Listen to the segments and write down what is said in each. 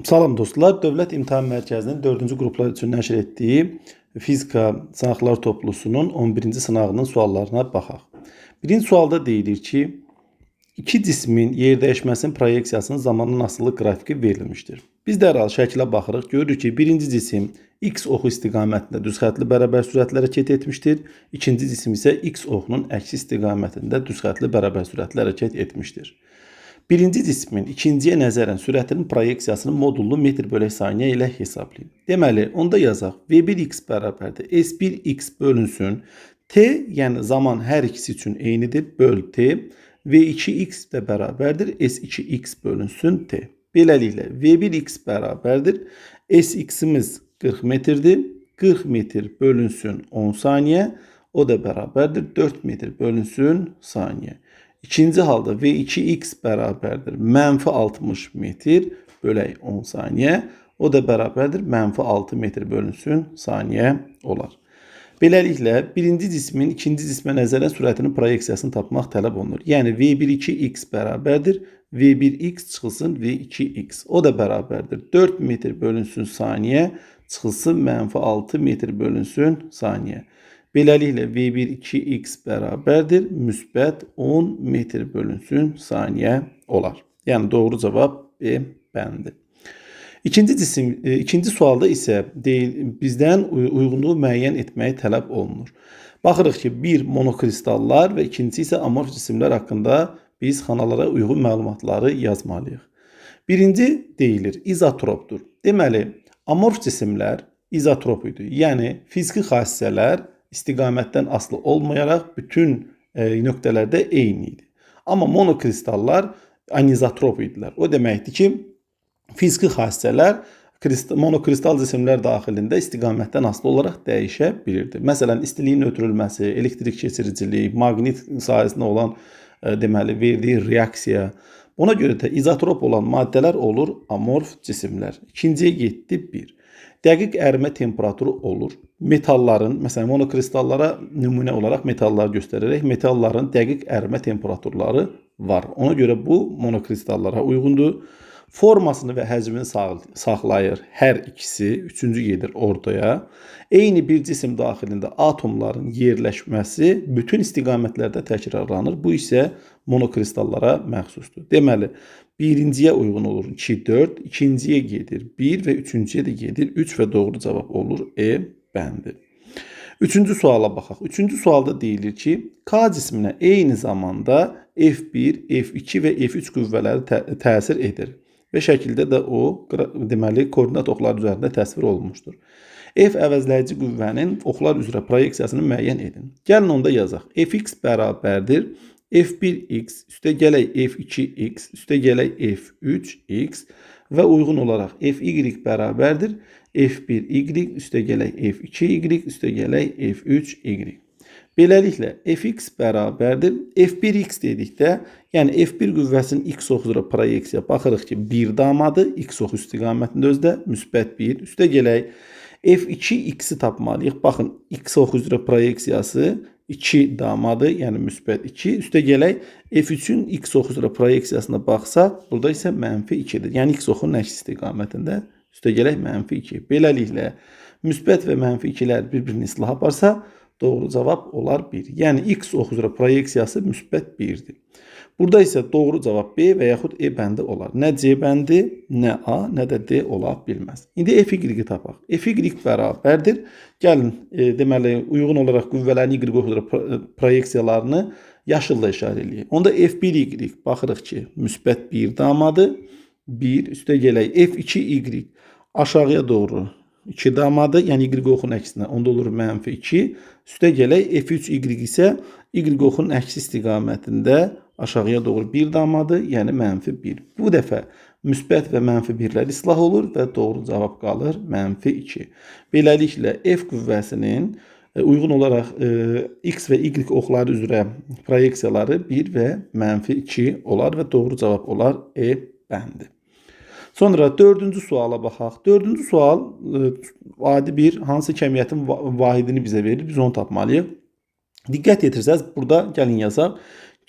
Salam dostlar, Dövlət İmtahan Mərkəzinin 4-cü qruplar üçün nəşr etdiyi fizika sınaqlar toplusunun 11-ci sınağının suallarına baxaq. Birinci sualda deyilir ki, iki cismin yer dəyişməsinin proyeksiyasının zamandan asılı qrafiki verilmişdir. Biz dərhal şəklə baxırıq, görürük ki, birinci cisim x oxu istiqamətində düz xətli bərabər sürətlə hərəkət etmişdir. İkinci cisim isə x oxunun əksi istiqamətində düz xətli bərabər sürətlə hərəkət etmişdir. Birinci cismin ikinciyə nəzərən sürətinin proyeksiyasını modullu metr bölək saniyə ilə hesablayın. Deməli, onda yazaq V1x bərabərdir S1x bölünsün T, yəni zaman hər ikisi üçün eynidir, böl T. V2x də bərabərdir S2x bölünsün T. Beləliklə, V1x bərabərdir S2-imiz 40 metrdir. 40 metr bölünsün 10 saniyə, o da bərabərdir 4 metr bölünsün saniyə. İkinci halda V2x bərabərdir mənfi 60 metr bölək 10 saniyə. O da bərabərdir mənfi 6 metr bölünsün saniyə olar. Beləliklə, birinci cismin ikinci cismə nəzərən sürətinin proyeksiyasını tapmaq tələb olunur. Yəni, V1-2x bərabərdir V1x çıxılsın V2x. O da bərabərdir 4 metr bölünsün saniyə çıxılsın mənfi 6 metr bölünsün saniyə. Beləliklə, V1-2x bərabərdir müsbət 10 metr bölünsün saniyə olar. Yəni, doğru cavab B bəndi. İkinci sualda isə bizdən uyğunluğu müəyyən etməyi tələb olunur. Baxırıq ki, bir monokristallar və ikincisi isə amorf cisimlər haqqında biz xanalara uyğun məlumatları yazmalıyıq. Birinci deyilir, izotropdur. Deməli, amorf cisimlər izotrop idi. Yəni, fiziki xassələr istiqamətdən asılı olmayaraq bütün nöqtələrdə eyni idi. Amma monokristallar anizotrop idilər. O deməkdir ki, fiziki xassələr monokristal cisimlər daxilində istiqamətdən asılı olaraq dəyişə bilirdi. Məsələn, istiliyin ötürülməsi, elektrik keçiricilik, maqnit sahəsində olan deməli verdiyi reaksiya. Ona görə də izotrop olan maddələr olur amorf cisimlər. İkinciyə getdi 1. Dəqiq ərimə temperaturu olur. Metalların, məsələn, monokristallara nümunə olaraq metallar göstərərək metalların dəqiq ərimə temperaturları var. Ona görə bu monokristallara uyğundur. Formasını və həcmini saxlayır hər ikisi. Üçüncü gedir ortaya. Eyni bir cisim daxilində atomların yerləşməsi bütün istiqamətlərdə təkrarlanır. Bu isə monokristallara məxsusdur. Deməli, birinciyə uyğun olur 2, 4, ikinciyə gedir 1 və üçüncüyə də gedir 3 və doğru cavab olur E bəndi. Üçüncü suala baxaq. Üçüncü sualda deyilir ki, K cisminə eyni zamanda F1, F2 və F3 qüvvələri təsir edir. Və şəkildə də o, deməli, koordinat oxları üzərində təsvir olunmuşdur. F əvəzləyici qüvvənin oxlar üzrə proyeksiyasını müəyyən edin. Gəlin onda yazaq. Fx bərabərdir F1x üstə gələk F2x üstə gələk F3x və uyğun olaraq Fy bərabərdir F1y üstə gələk F2y üstə gələk F3y. Beləliklə, Fx bərabərdir F1x dedikdə, yəni F1 qüvvəsinin x oxu üzrə proyeksiya baxırıq ki, 1 damadır, x oxu istiqamətində özdə müsbət 1 üstə gələk F2x-i tapmalıyıq. Baxın, x oxu üzrə proyeksiyası 2 damadır, yəni müsbət 2 üstə gələk F3-ün x oxu üzrə proyeksiyasına baxsaq, burada isə mənfi 2-dir. Yəni x oxunun əks istiqamətində üstə gələk mənfi 2. Beləliklə, müsbət və mənfi 2-lər bir-birini islah aparsa, doğru cavab olar 1. Yəni, x oxu üzrə proyeksiyası müsbət 1-dir. Burada isə doğru cavab B və yaxud E bəndi olar. Nə C bəndi, nə A, nə də D ola bilməz. İndi Fy-i tapaq. Fy bərabərdir. Gəlin, deməli, uyğun olaraq qüvvələrin Y oxu üzrə proyeksiyalarını yaşılla işarə eləyək. Onda F1Y baxırıq ki, müsbət 1 damadır. 1 üstə gələk F2Y aşağıya doğru 2 damadır, yəni Y oxunun əksinə. Onda olur mənfi 2. Üstə gələk F3Y isə Y oxunun əksi istiqamətində aşağıya doğru 1 damadır, yəni mənfi 1. Bu dəfə müsbət və mənfi 1-lər islah olur və doğru cavab qalır mənfi 2. Beləliklə, F qüvvəsinin uyğun olaraq X və Y oxları üzrə proyeksiyaları 1 və mənfi 2 olar və doğru cavab olar E bəndi. Sonra dördüncü suala baxaq. Dördüncü sual adi bir hansı kəmiyyətin vahidini bizə verir. Biz onu tapmalıyıq. Diqqət yetirsəz, burada gəlin yazaq.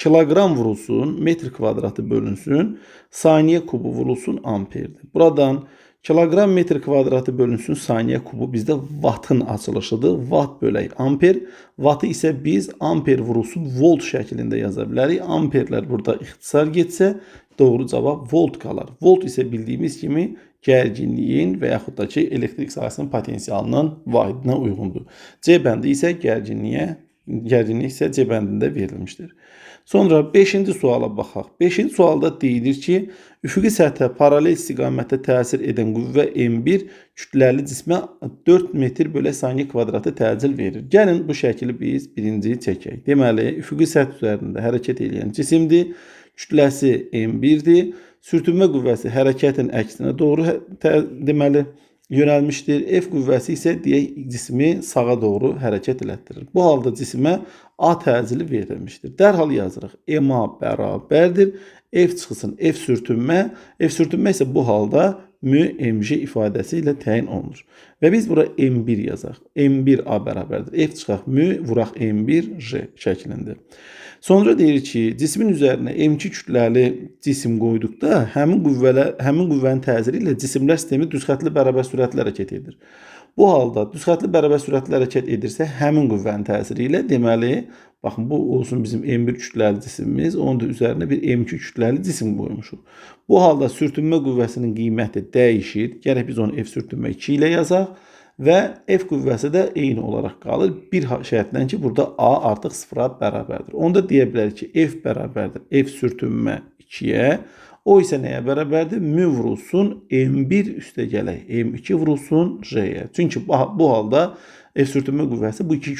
kilogram vurulsun, metr kvadratı bölünsün, saniye kubu vurulsun amperdir. Buradan kilogram metr kvadratı bölünsün saniye kubu bizdə wattın açılışıdır. Watt bölək amper. Wattı isə biz amper vurulsun volt şəklində yaza bilərik. Amperlər burada ixtisar getsə doğru cavab volt qalar. Volt isə bildiyimiz kimi gərginliyin və yaxud da ki elektrik sahəsinin potensialının vahidinə uyğundur. C bəndi isə gərginlik isə C bəndində verilmişdir. Sonra 5-ci suala baxaq. 5-ci sualda deyilir ki, üfüqi səthə paralel istiqamətdə təsir edən qüvvə M1 kütləli cismə 4 metr bölü saniyə kvadratı təcil verir. Gəlin bu şəkili biz birinci çəkək. Deməli, üfüqi səth üzərində hərəkət edən cisimdir. Kütləsi M1-dir. Sürtünmə qüvvəsi hərəkətin əksinə doğru deməli yönəlmişdir. F qüvvəsi isə deyək cismi sağa doğru hərəkət elətdirir. Bu halda cisimə A təcili verilmişdir. Dərhal yazırıq. MA bərabərdir. F çıxsın F sürtünmə. F sürtünmə isə bu halda mü mj ifadəsi ilə təyin olunur. Və biz bura M1 yazaq. M1 A bərabərdir. F çıxaq mü vuraq M1 J şəklində. Sonra deyir ki, cismin üzərinə M2 kütləli cisim qoyduqda həmin qüvvənin təsiri ilə cisimlər sistemi düzxətli bərabər sürətlə hərəkət edir. Bu halda düzxətli bərabər sürətlə hərəkət edirsə, həmin qüvvənin təsiri ilə deməli, baxın bu olsun bizim M1 kütləli cisimimiz, onun da üzərinə bir M2 kütləli cisim qoymuşuq. Bu halda sürtünmə qüvvəsinin qiyməti dəyişir. Gərək biz onu F sürtünmə 2 ilə yazaq. Və F qüvvəsi də eyni olaraq qalır. Bir şərtlə ki, burada A artıq 0-a bərabərdir. Onda deyə bilərik ki, F bərabərdir F sürtünmə 2-yə. O isə nəyə bərabərdir? Mü vurulsun M1 üstə gələk. M2 vurulsun J-yə. Çünki bu halda F sürtünmə qüvvəsi bu iki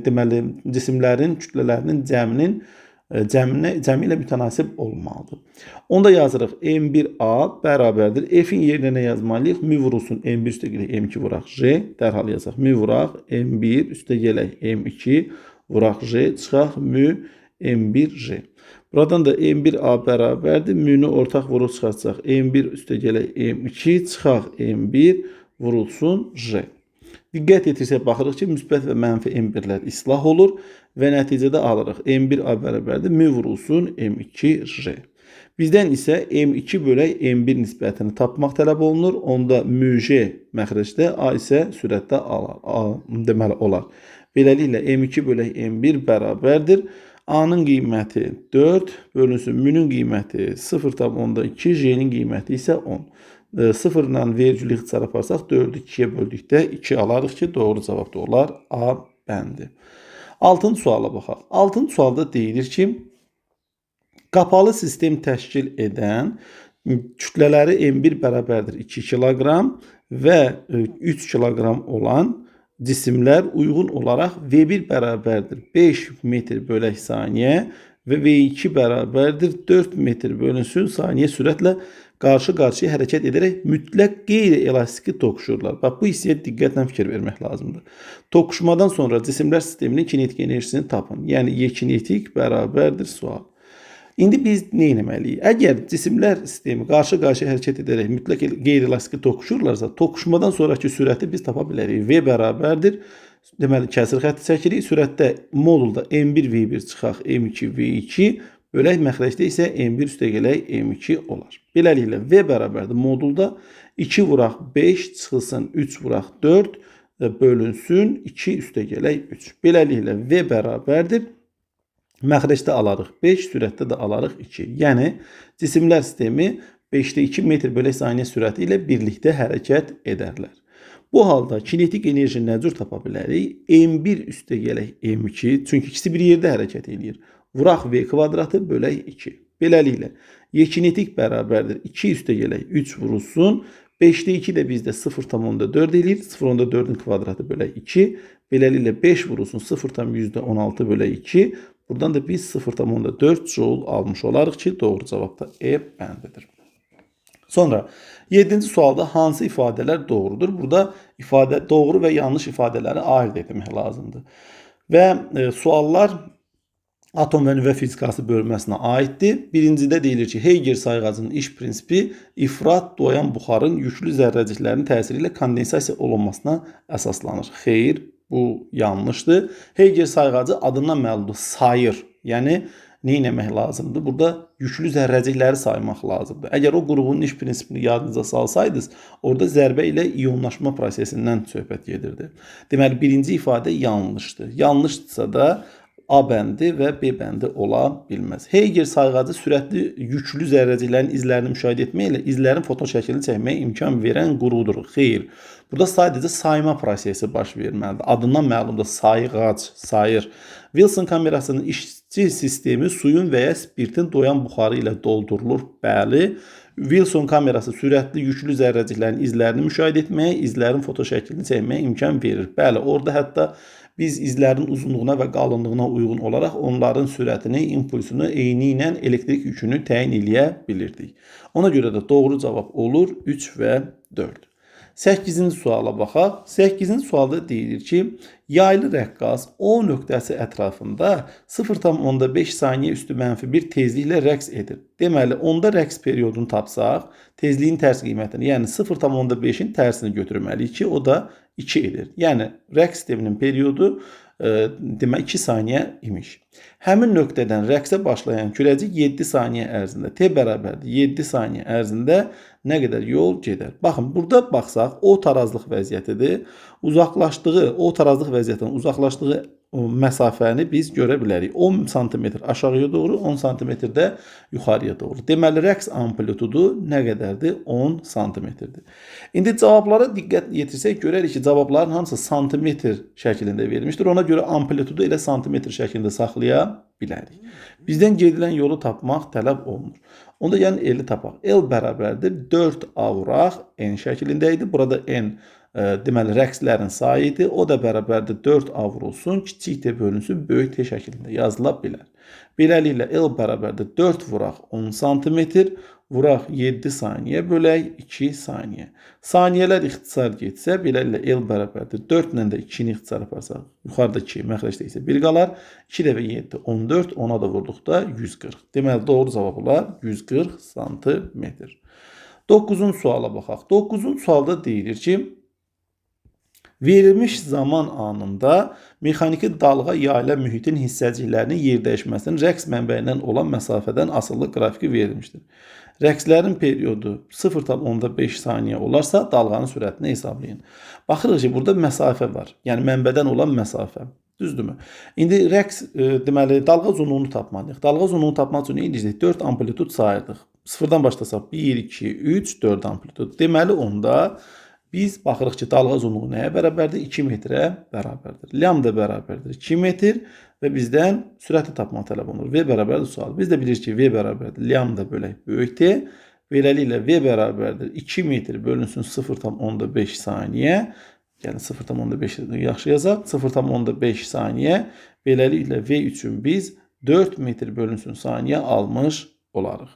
deməli cisimlərin kütlələrinin cəmi ilə mütənasib olmalıdır. Onda yazırıq M1A bərabərdir. F-in yerinə nə yazmalıyıq? Mü vurulsun M1 üstə gələk M2 vuraq J. Dərhal yazaq. Mü vuraq M1 üstə gələk M2 vuraq J. Çıxaq mü M1 J. Buradan da M1A bərabərdir. Münü ortaq vurub çıxartsaq. M1 üstə gələk M2 çıxaq M1 vurulsun J. Diqqət etirsək, baxırıq ki, müsbət və mənfi M1-lər islah olur və nəticədə alırıq. M1A bərabərdir, mü vurulsun M2J. Bizdən isə M2 bölək M1 nisbətini tapmaq tələb olunur. Onda mü-J məxrəcdə, A isə sürətdə deməli olar. Beləliklə, M2 bölək M1 bərabərdir. A-nın qiyməti 4 bölünsün, münün qiyməti 0,2, J-nin qiyməti isə 10. 0 ilə vergülü ixtisar aparsaq 4-ü 2-yə böldükdə 2 alarıq ki, doğru cavab da olar A bəndi. 6-cı suala baxaq. 6-cı sualda deyilir ki, qapalı sistem təşkil edən kütlələri M1 bərabərdir 2 kiloqram və 3 kiloqram olan cisimlər uyğun olaraq V1 bərabərdir 5 metr bölək saniyə və V2 bərabərdir 4 metr bölünsün saniyə sürətlə qarşı-qarşıya hərəkət edərək mütləq qeyri-elastiki toqquşurlar. Bax, bu hissəyə diqqətlə fikir vermək lazımdır. Toqquşmadan sonra cisimlər sisteminin kinetik enerjisini tapın. Yəni, Y-kinetik bərabərdir sual. İndi biz nə etməliyik? Əgər cisimlər sistemi qarşı-qarşıya hərəkət edərək mütləq qeyri-elastiki toqquşurlarsa, toqquşmadan sonraki sürəti biz tapa bilərik. V bərabərdir. Deməli, kəsir xətti çəkirik. Sürətdə modulda M1 V1 çıxaq M2 V2 bölək məxrəcdə isə M1 üstə gələk M2 olar. Beləliklə, V bərabərdir modulda 2 vuraq 5 çıxılsın 3 vuraq 4 bölünsün 2 üstə gələk 3. Beləliklə, V bərabərdir. Məxrəcdə alarıq 5, sürətdə də alarıq 2. Yəni, cisimlər sistemi 5-də 2 metr bölək saniyə sürəti ilə birlikdə hərəkət edərlər. Bu halda kinetik enerji nə cür tapa bilərik? M1 üstə gələk M2, çünki ikisi bir yerdə hərəkət edir. Vuraq V kvadratı bölək 2. Beləliklə, Y-kinetik bərabərdir 2 üstə gələk 3 vurulsun. 5-də 2 də bizdə 0,4 eləyir. 0,4-ün kvadratı bölək 2. Beləliklə, 5 vurulsun 0,16 bölək 2. Buradan da biz 0,4 joule almış olarıq ki, doğru cavab da E bəndidir. Sonra 7-ci sualda hansı ifadələr doğrudur? Burada doğru və yanlış ifadələri ayırd etmək lazımdır. Və suallar atom və nüvə fizikası bölməsinə aiddir. Birincidə deyilir ki, Heyger sayğacının iş prinsipi ifrat doyan buxarın yüklü zərrəciklərinin təsiri ilə kondensasiya olunmasına əsaslanır. Xeyr, bu yanlışdır. Heyger sayğacı adından məlumdur, sayır. Yəni, nə etmək lazımdır? Burada yüklü zərrəcikləri saymaq lazımdır. Əgər o qrupunun iş prinsipini yadınıza salsaydınız, orada zərbə ilə iyonlaşma prosesindən söhbət gedirdi. Deməli, birinci ifadə yanlışdır. Yanlışdırsa da A bəndi və B bəndi ola bilməz. Heyger sayğacı sürətli yüklü zərrəciklərin izlərini müşahidə etməklə izlərin foton şəklini çəkməyə imkan verən qurğudur. Xeyr. Burada sadəcə sayma prosesi baş verməlidir. Adından məlumdur, sayğac, sayır. Wilson kamerasının işçi sistemi suyun və ya spirtin doyan buxarı ilə doldurulur. Bəli. Wilson kamerası sürətli yüklü zərrəciklərin izlərini müşahidə etməyə, izlərin foto şəklini çəkməyə imkan verir. Bəli, orada hətta biz izlərin uzunluğuna və qalınlığına uyğun olaraq onların sürətini, impulsunu, eyni ilə elektrik yükünü təyin eləyə bilirdik. Ona görə də doğru cavab olur 3 və 4. 8-ci suala baxaq. 8-ci sualda deyilir ki, yaylı rəqqas O nöqtəsi ətrafında 0,5 saniyə üstü mənfi bir tezliklə rəqs edir. Deməli, onda rəqs periodunu tapsaq, tezliyin tərs qiymətini, yəni 0,5-in tərsini götürməliyik ki, o da 2 edir. Yəni, rəqs sisteminin periodu demək 2 saniyə imiş. Həmin nöqtədən rəqsə başlayan kürəcik 7 saniyə ərzində T bərabərdir. 7 saniyə ərzində nə qədər yol gedər? Baxın, burada baxsaq, O tarazlıq vəziyyətidir. Uzaqlaşdığı, O tarazlıq vəziyyətindən uzaqlaşdığı məsafəni biz görə bilərik. 10 sm aşağıya doğru, 10 sm də yuxarıya doğru. Deməli, rəqs amplitudu nə qədərdir? 10 sm-dir. İndi cavablara diqqət yetirsək, görərik ki, cavabların hamısı santimetr şəklində verilmişdir. Ona görə amplitudu elə santimetr şəklində saxlaya bilərik. Bizdən gedilən yolu tapmaq tələb olunur. Onda yəni L-i tapaq. L bərabərdir 4A vuraq N şəklində idi. Burada N deməli, rəqslərin sayı idi. O da bərabərdir 4A vurulsun, kiçik T bölünsün, böyük T şəklində yazıla bilər. Beləliklə, L bərabərdir 4 vuraq 10 sm, vuraq 7 saniyə, bölək 2 saniyə. Saniyələr ixtisar getsə, beləliklə, L bərabərdir 4 ilə də 2-ni ixtisar yaparsaq, yuxarıda 2, məxrəcdə isə 1 qalar. 2 dəfə 7, 14, ona da vurduqda 140. Deməli, doğru cavab olar 140 sm. 9-cu suala baxaq. 9-cu sualda deyilir ki, verilmiş zaman anında mexaniki dalğa yayla mühitin hissəciklərinin yerdəyişməsinin rəqs mənbəyindən olan məsafədən asılı qrafiki verilmişdir. Rəqslərin periodu 0,5 saniyə olarsa dalğanın sürətini hesablayın. Baxırıq ki, burada məsafə var. Yəni mənbədən olan məsafə. Düzdürmü? İndi rəqs, deməli, dalğa uzunluğunu tapmalıyıq. Dalğa uzunluğunu tapmaq üçün nə edəcək? 4 amplitud sayırdıq. Sıfırdan başlasaq 1, 2, 3, 4 amplitud. Deməli, onda biz baxırıq ki, dalğa uzunluğu nəyə bərabərdir? 2 metrə bərabərdir. Lambda bərabərdir 2 metr və bizdən sürəti tapmaq tələb olunur. V bərabərdir sual. Biz də bilirik ki, V bərabərdir lambda bölək böyük T. Beləliklə, V bərabərdir 2 metr bölünsün 0,5 saniyə. Yəni 0,5 yaxşı yazaq. 0,5 saniyə. Beləliklə, V üçün biz 4 metr bölünsün saniyə almış olarıq.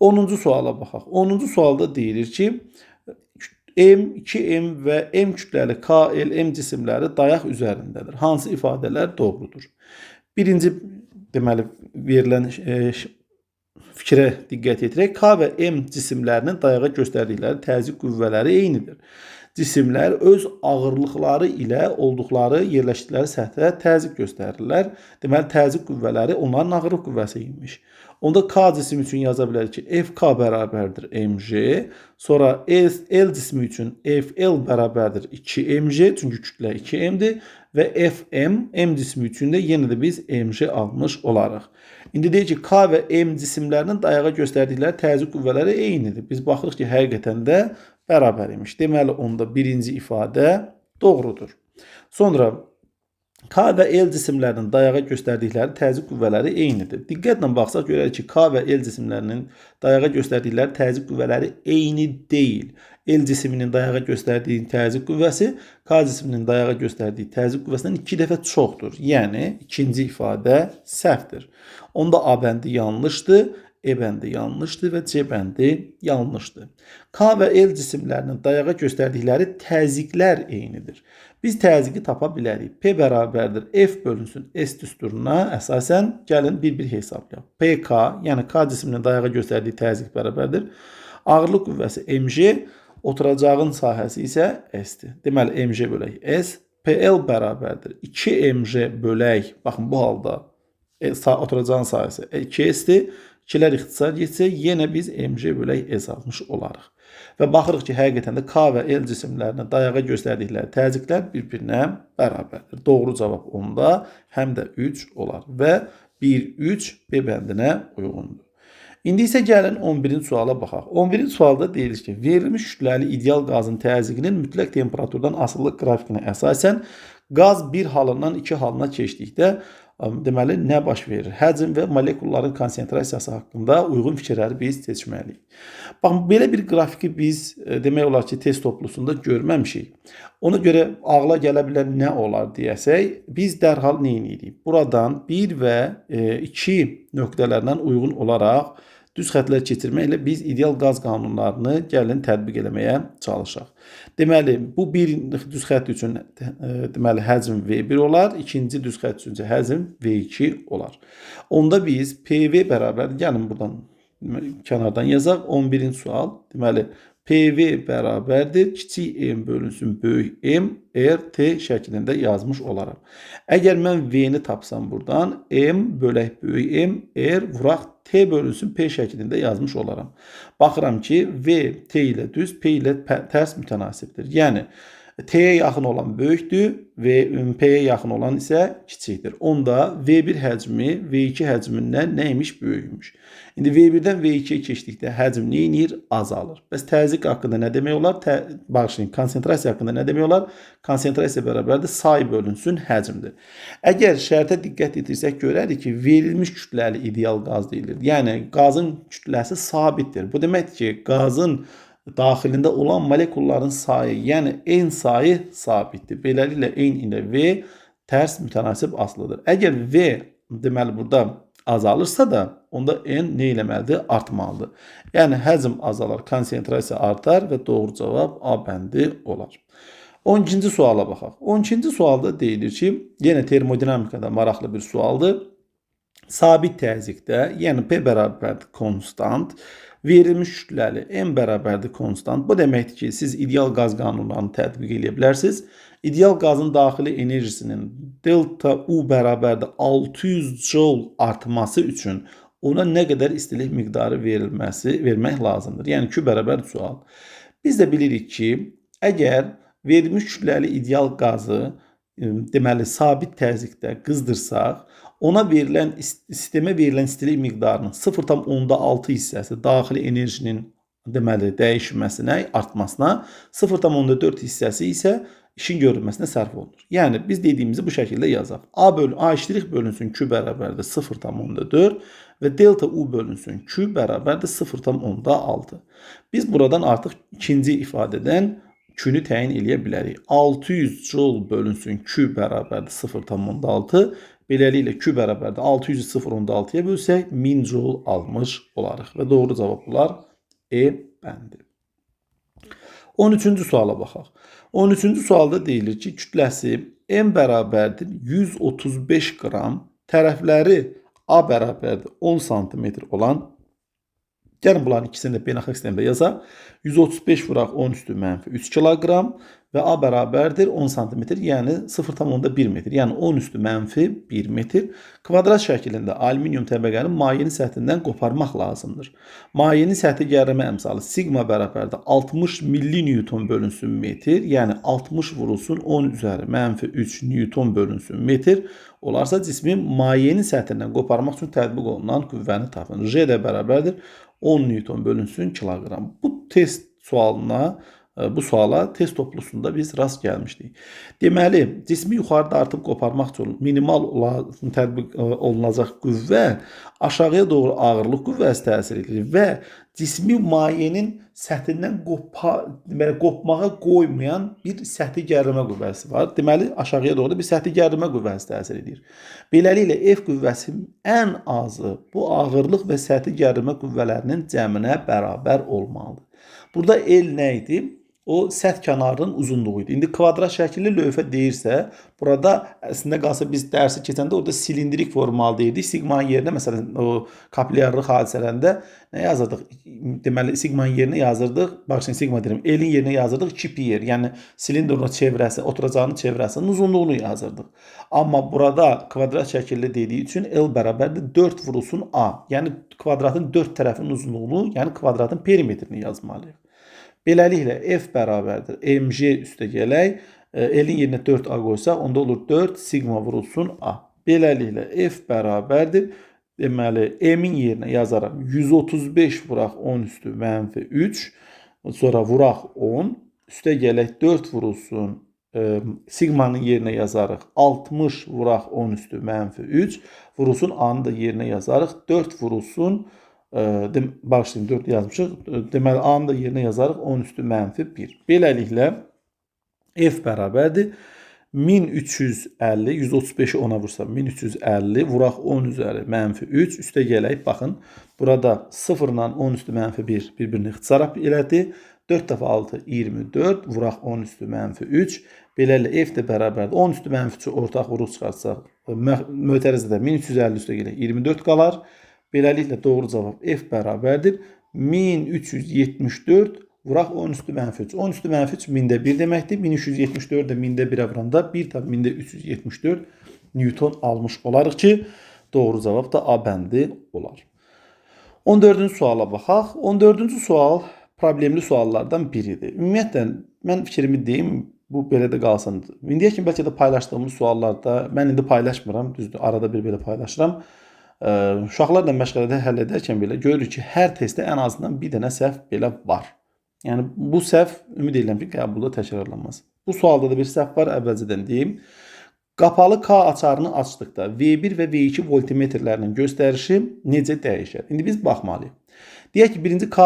10-cu suala baxaq. 10-cu sualda deyilir ki, M, 2M və M kütləli K, L, M cisimləri dayaq üzərindədir. Hansı ifadələr doğrudur? Birinci, deməli, verilən fikrə diqqət yetirək. K və M cisimlərinin dayağa göstərdikləri təzyiq qüvvələri eynidir. Cisimlər öz ağırlıqları ilə olduqları, yerləşdikləri səthə təzyiq göstərirlər. Deməli, təzyiq qüvvələri onların ağırlıq qüvvəsi imiş. Onda K cismi üçün yaza bilərik ki, FK bərabərdir mg. Sonra L cismi üçün FL bərabərdir 2mg, çünki kütlə 2mdir. Və FM, M cismi üçün də yenə də biz mg almış olarıq. İndi deyək ki, K və M cisimlərinin dayağa göstərdikləri təzyiq qüvvələri eynidir. Biz baxırıq ki, həqiqətən də bərabər imiş. Deməli, onda birinci ifadə doğrudur. Sonra K və L cisimlərinin dayağa göstərdikləri təzyiq qüvvələri eynidir. Diqqətlə baxsaq görərik ki, K və L cisimlərinin dayağa göstərdikləri təzyiq qüvvələri eyni deyil. L cisminin dayağa göstərdiyi təzyiq qüvvəsi K cisminin dayağa göstərdiyi təzyiq qüvvəsindən 2 dəfə çoxdur. Yəni, ikinci ifadə səhvdir. Onda A bəndi yanlışdır, E bəndi yanlışdır və C bəndi yanlışdır. K və L cisimlərinin dayağa göstərdikləri təzyiqlər eynidir. Biz təzyiqi tapa bilərik. P bərabərdir F bölünsün S düsturuna əsasən gəlin bir-bir hesablayaq. PK, yəni K cisminin dayağa göstərdiyi təzyiq bərabərdir. Ağırlıq qüvvəsi mg, oturacağın sahəsi isə S-dir. Deməli, mg bölək S. PL bərabərdir 2mg bölək, baxın bu halda oturacağın sayısı 2s'dir. 2'lər ixtisar getsə, yenə biz mc bölək s almış olarıq. Və baxırıq ki, həqiqətən də K və L cisimlərinə dayağa göstərdikləri təzyiqlər bir-birinə bərabərdir. Doğru cavab onda həm də 3 olar və 1-3 B bəndinə uyğundur. İndi isə gəlin 11-ci suala baxaq. 11-ci sualda deyilir ki, verilmiş kütləli ideal qazın təzyiqinin mütləq temperaturdan asılılıq qrafikinə əsasən qaz bir halından 2 halına keçdikdə deməli nə baş verir? Həcm və molekulların konsentrasiyası haqqında uyğun fikirləri biz seçməliyik. Baxın, belə bir qrafiki biz demək olar ki, test toplusunda görməmişik. Ona görə ağla gələ bilən nə olar deyəsək, biz dərhal nə edirik? Buradan 1 və 2 nöqtələrindən uyğun olaraq düz xətlər keçirməklə biz ideal qaz qanunlarını gəlin tətbiq eləməyə çalışaq. Deməli, bu bir düz xətt üçün deməli həcm V1 olar, ikinci düz xətt üçün həcm V2 olar. Onda biz PV bərabər, gəlin buradan kənardan yazaq, 11-ci sual. Deməli, PV bərabərdir, kiçik m bölünsün böyük m, RT şəklində yazmış olaram. Əgər mən V-ni tapsam buradan, m bölək böyük m, R vuraq T bölünsün P şəklində yazmış olaram. Baxıram ki, V T ilə düz, P ilə tərs mütənasibdir. Yəni, T'yə yaxın olan böyükdür, P'yə yaxın olan isə kiçikdir. Onda V1 həcmi V2 həcmindən nəymiş? Böyükmüş. İndi V1-dən V2-yə keçdikdə həcm neyinir? Azalır. Bəs təzyiq haqqında nə demək olar? Bağışlayın, konsentrasiya haqqında nə demək olar? Konsentrasiya bərabərdir, say bölünsün həcmdir. Əgər şərtə diqqət etirsək, görərik ki, verilmiş kütləli ideal qaz deyilir. Yəni, qazın kütləsi sabitdir. Bu deməkdir ki, qazın daxilində olan molekulların sayı, yəni N sayı sabitdir. Beləliklə, N ilə V tərs mütənasib asılıdır. Əgər V, deməli, burada azalırsa da, onda N nə eləməlidir? Artmalıdır. Yəni, həcm azalar, konsentrasiya artar və doğru cavab A bəndi olar. 12-ci suala baxaq. 12-ci sualda deyilir ki, yenə termodinamikada maraqlı bir sualdır. Sabit təzyiqdə, yəni P bərabərdir konstant, verilmiş kütləli M bərabərdir konstant. Bu deməkdir ki, siz ideal qaz qanunlarını tətbiq edə bilərsiniz. İdeal qazın daxili enerjisinin delta U bərabərdir 600 joule artması üçün ona nə qədər istilik miqdarı vermək lazımdır. Yəni, Q bərabər sual. Biz də bilirik ki, əgər verilmiş kütləli ideal qazı deməli, sabit təzyiqdə qızdırsaq, ona verilən, sistemə verilən istilik miqdarının 0,6 hissəsi daxili enerjinin deməli, dəyişməsinə, artmasına, 0,4 hissəsi isə işin görülməsinə sərf olunur. Yəni, biz dediyimizi bu şəkildə yazaq. A iştirik bölünsün Q bərabərdir 0,4 və delta U bölünsün Q bərabərdir 0,6. Biz buradan artıq ikinci ifadədən Q-nü təyin eləyə bilərik. 600 joule bölünsün Q bərabərdir 0,6. Beləliklə, Q bərabərdir 600 0,6-ya bölsək, 1000 joule almış olarıq. Və doğru cavab olar E bəndi. 13-cü suala baxaq. 13-cü sualda deyilir ki, kütləsi M bərabərdir 135 qram, tərəfləri A bərabərdir 10 cm olan, gəlin bunların ikisini də beynəlxalq sistemdə yazaq. 135 vuraq 10 üstü mənfi 3 kiloqram və A bərabərdir 10 cm, yəni 0,1 metr, yəni 10 üstü mənfi 1 metr. Kvadrat şəklində alüminium təbəqəni mayenin səthindən qoparmaq lazımdır. Mayenin səthi gərləmə əmsalı sigma bərabərdir 60 milli-newton bölünsün metr, yəni 60 vurulsun 10 üzəri mənfi 3 newton bölünsün metr. Olarsa cismin mayenin səthindən qoparmaq üçün tətbiq olunan qüvvəni tapın. J də bərabərdir 10 newton bölünsün kiloqram. Bu test sualına, bu suala test toplusunda biz rast gəlmişdik. Deməli, cismi yuxarıda artıb qoparmaq üçün minimal tətbiq olunacaq qüvvə aşağıya doğru ağırlıq qüvvəsi təsir edir və cismi mayenin səthindən qopmağa qoymayan bir səthi gərləmə qüvvəsi var. Deməli, aşağıya doğru bir səthi gərləmə qüvvəsi təsir edir. Beləliklə, F qüvvəsi ən azı bu ağırlıq və səthi gərləmə qüvvələrinin cəminə bərabər olmalıdır. Burada L nə idi? o səth kənarının uzunluğu idi. İndi kvadrat şəkilli lövhə deyirsə, burada əslində qalsa biz dərsi keçəndə orada silindrik formalı deyirdik. Sigmanın yerinə məsələn o kapillyarlıq hadisələrində nə yazırdıq? Deməli sigmanın yerinə yazırdıq. Bax şimdi sigma deyirəm. L-in yerinə yazırdıq 2pi yer. Yəni silindrin çevrəsi, oturacağının çevrəsinin uzunluğunu yazırdıq. Amma burada kvadrat şəkilli dediyi üçün L bərabərdir 4 vurulsun A. Yəni kvadratın 4 tərəfinin uzunluğunu, yəni kvadratın perimetrini yazmalıyıq. Beləliklə f bərabərdir mg üstə gələk. L-in yerinə 4a qoysaq, onda olur 4 sigma vurulsun a. Beləliklə f bərabərdir. Deməli, m-in yerinə yazaram 135 vuraq 10 üstü mənfi 3. Sonra vuraq 10. Üstə gələk 4 vurulsun. Sigmanın yerinə yazarıq 60 vuraq 10 üstü mənfi 3. Vurulsun a-nı da yerinə yazarıq 4 vurulsun. Başlayın 4 yazmışıq. Deməli, A-nı da yerinə yazarıq 10 üstü mənfi 1. Beləliklə, f bərabərdir. 1350, 135-i 10-a vursam, 1350, vuraq 10 üzəri mənfi 3. Üstə gələk, baxın, burada 0 ilə 10 üstü mənfi 1 bir-birini ixtisar elədi. 4 dəfə 6, 24, vuraq 10 üstü mənfi 3. Beləliklə, f də bərabərdir. 10 üstü mənfi 3-ü ortaq vuruq çıxartsaq, mötərizədə 1350 üstə gələk 24 qalar. Beləliklə, doğru cavab f bərabərdir. 1374 vuraq 10 üstü mənfi 3. 10 üstü mənfi 3 mində 1 deməkdir. 1374 də mində 1-ə vuranda 1 tabi mində 374 Newton almış olarıq ki, doğru cavab da A bəndi olar. 14-cü suala baxaq. 14-cü sual problemli suallardan biridir. Ümumiyyətlə, mən fikrimi deyim, bu belə də qalsın. İndiyə kimi bəlkə də paylaşdığımız suallarda, mən indi paylaşmıram, düzdür, arada bir belə paylaşıram. Uşaqlarla məşğələdə həll edərkən belə görürük ki, hər testdə ən azından bir dənə səhv belə var. Yəni, bu səhv ümid edirəm ki, qəbulda təkrarlanmaz. Bu sualda da bir səhv var, əvvəlcədən deyim. Qapalı K açarını açdıqda V1 və V2 voltmetrlərinin göstərişi necə dəyişər? İndi biz baxmalıyıq. Deyək ki, birinci K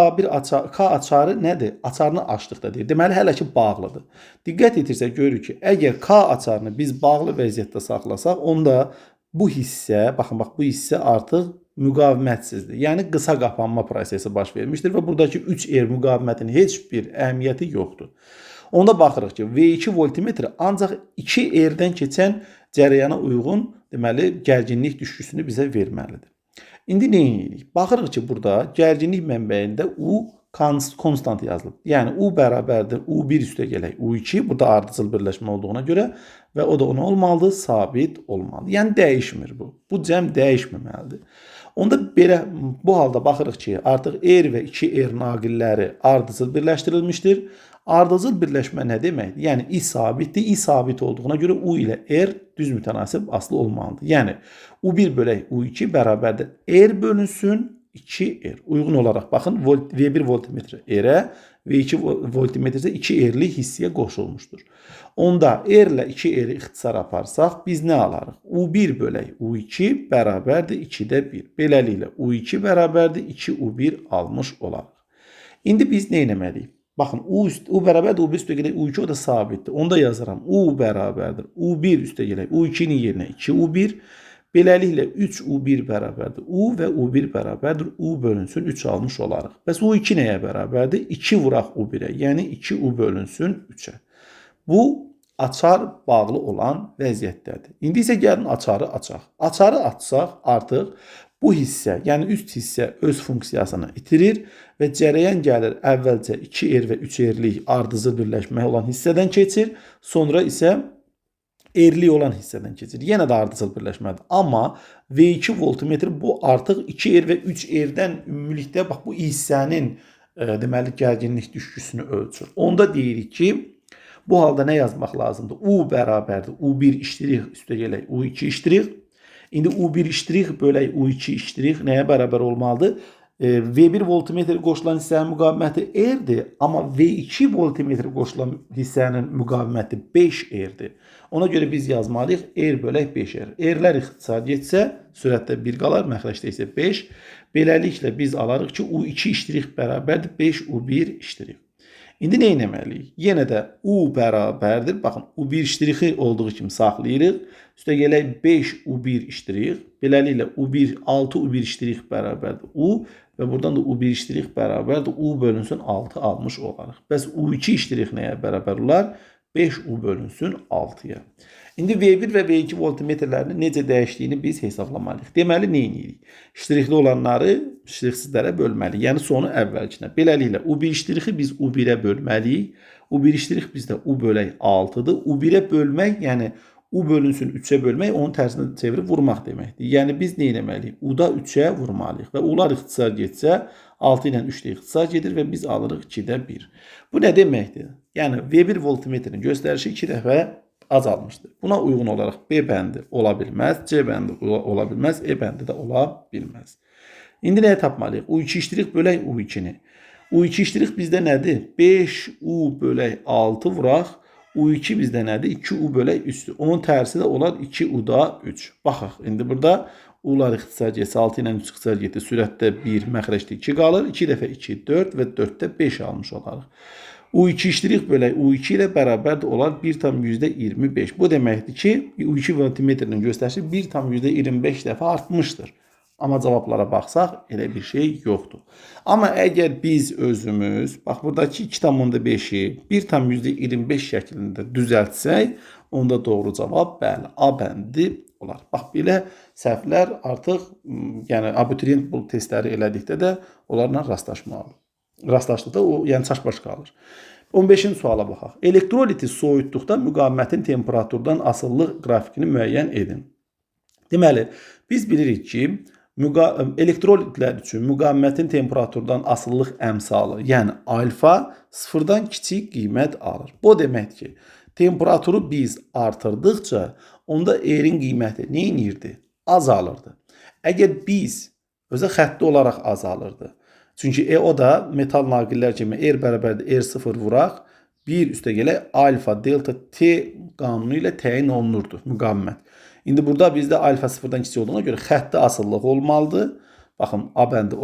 açarı nədir? Açarını açdıqda deyir. Deməli, hələ ki, bağlıdır. Diqqət etirsək, görürük ki, əgər K açarını biz bağlı vəziyyətdə saxlasaq, onda bu hissə, baxın, bu hissə artıq müqavimətsizdir. Yəni, qısa qapanma prosesi baş vermişdir və buradakı 3R müqavimətinin heç bir əhəmiyyəti yoxdur. Onda baxırıq ki, V2 voltmetr ancaq 2R-dən keçən cərəyana uyğun, deməli, gərginlik düşküsünü bizə verməlidir. İndi nə edirik? Baxırıq ki, burada gərginlik mənbəyində U konstant yazılıb. Yəni, U bərabərdir U1 üstə gələk U2. Burada ardıcıl birləşmə olduğuna görə və o da ona olmalıdır, sabit olmalıdır. Yəni, dəyişmir bu. Bu cəm dəyişməməlidir. Onda belə, bu halda baxırıq ki, artıq R və 2R naqilləri ardıcıl birləşdirilmişdir. Ardıcıl birləşmə nə deməkdir? Yəni, I sabitdir. I sabit olduğuna görə U ilə R düz mütənasib aslı olmalıdır. Yəni, U1 bölək U2 bərabərdir R bölünsün 2R. Uyğun olaraq, baxın, V1 voltmetr R-ə, V2 voltmetr isə 2R-li hissəyə qoşulmuşdur. Onda R ilə 2R-i ixtisar aparsaq, biz nə alarıq? U1 bölək U2 bərabərdir 2-də 1. Beləliklə, U2 bərabərdir 2U1 almış olarıq. İndi biz nə etməliyik? Baxın, U bərabərdir U1 üstə gələk U2, o da sabitdir. Onda yazaram, U bərabərdir U1 üstə gələk U2-nin yerinə 2U1. Beləliklə, 3U1 bərabərdir U və U1 bərabərdir U bölünsün 3 almış olarıq. Bəs U2 nəyə bərabərdir? 2 vuraq U1-ə, yəni 2U bölünsün 3-ə. Bu, açar bağlı olan vəziyyətdədir. İndi isə gəlin açarı açaq. Açarı açsaq, artıq bu hissə, yəni üst hissə öz funksiyasını itirir və cərəyan gəlir əvvəlcə 2R və 3R-lik ardıcıl birləşmə olan hissədən keçir, sonra isə R-lik olan hissədən keçir. Yenə də ardıcıl birləşmədir. Amma V2 voltmetr bu artıq 2R və 3R-dən ümumilikdə bax bu hissənin deməli gərginlik düşküsünü ölçür. Onda deyirik ki, bu halda nə yazmaq lazımdır? U bərabərdir U1 iştirik üstə gələk U2 iştirik. İndi U1 iştirik bölək U2 iştirik nəyə bərabər olmalıdır? V1 voltmetr qoşulan hissənin müqaviməti R-dir, amma V2 voltmetr qoşulan hissənin müqaviməti 5R-dir. Ona görə biz yazmalıyıq R bölək 5R. R-lər ixtisar getsə, sürətdə 1 qalar, məxrəcdə isə 5. Beləliklə biz alarıq ki, U2 iştirik bərabərdir 5U1 iştirik. İndi nə etməliyik? Yenə də U bərabərdir. Baxın, U1 iştirixi olduğu kimi saxlayırıq. Üstə gələk 5U1 iştirik. Beləliklə U1 6U1 iştirik bərabərdir U. və buradan da U1 iştirik bərabərdir. U bölünsün 6 almış olarıq. Bəs U2 iştirik nəyə bərabər olar? 5U bölünsün 6-ya. İndi V1 və V2 voltmetrlərinin necə dəyişdiyini biz hesablamalıyıq. Deməli, nə edirik? İştirikli olanları iştiriksizlərə bölməliyik. Yəni, sonu əvvəlkinə. Beləliklə, U1 iştirixi biz U1-ə bölməliyik. U1 iştirik bizdə U bölək 6-dır. U1-ə bölmək, yəni U bölünsün 3-ə bölmək, onun tərsinə çevirib vurmaq deməkdir. Yəni, biz nə etməliyik? U-da 3-ə vurmalıyıq və ular ixtisar getsə, 6 ilə 3 də ixtisar gedir və biz alırıq 2-də 1. Bu nə deməkdir? Yəni, V1 voltmetrin göstərişi 2 dəfə azalmışdır. Buna uyğun olaraq B bəndi ola bilməz, C bəndi ola bilməz, E bəndi də ola bilməz. İndi nəyə tapmalıyıq? U2 iştirik bölək U2-ni. U2 iştirik bizdə nədir? 5U bölək 6 vuraq. U2 bizdə nədir? 2U bölək 3-dür. Onun tərsi də olar 2U-da 3. Baxaq, indi burada U'lar ixtisar getsə, 6 ilə 3 ixtisar getsə, sürətdə 1, məxrəcdə 2 qalır. 2 dəfə 2, 4 və 4-də 5 almış olarıq. U2 iştirik bölək U2 ilə bərabər də olar 1,25. Bu deməkdir ki, U2 voltmetrinin göstərişi 1,25 dəfə artmışdır. Amma cavablara baxsaq, elə bir şey yoxdur. Amma əgər biz özümüz, bax, buradakı 2,5-i 1,25 şəklində düzəltsək, onda doğru cavab, bəli, A bəndi olar. Bax, belə səhvlər artıq, yəni abituriyent bu testləri elədikdə də onlarla rastlaşdıqda o, yəni çaşbaş qalır. 15-ci suala baxaq. Elektroliti soyutduqda müqavimətin temperaturdan asıllıq qrafikini müəyyən edin. Deməli, biz bilirik ki, elektrolitlər üçün müqavimətin temperaturdan asıllıq əmsalı, yəni alfa sıfırdan kiçik qiymət alır. Bu deməkdir ki, temperaturu biz artırdıqca onda R-in qiyməti nə edirdi? Azalırdı. Əgər biz özə xətti olaraq azalırdı. Çünki o da metal naqillər kimi R bərabərdir R0 vuraq, 1 üstə gələk alfa delta T qanunu ilə təyin olunurdu müqavimət. İndi burada bizdə alfa sıfırdan kiçik olduğuna görə xətti asıllıq olmalıdır. Baxın, A bəndi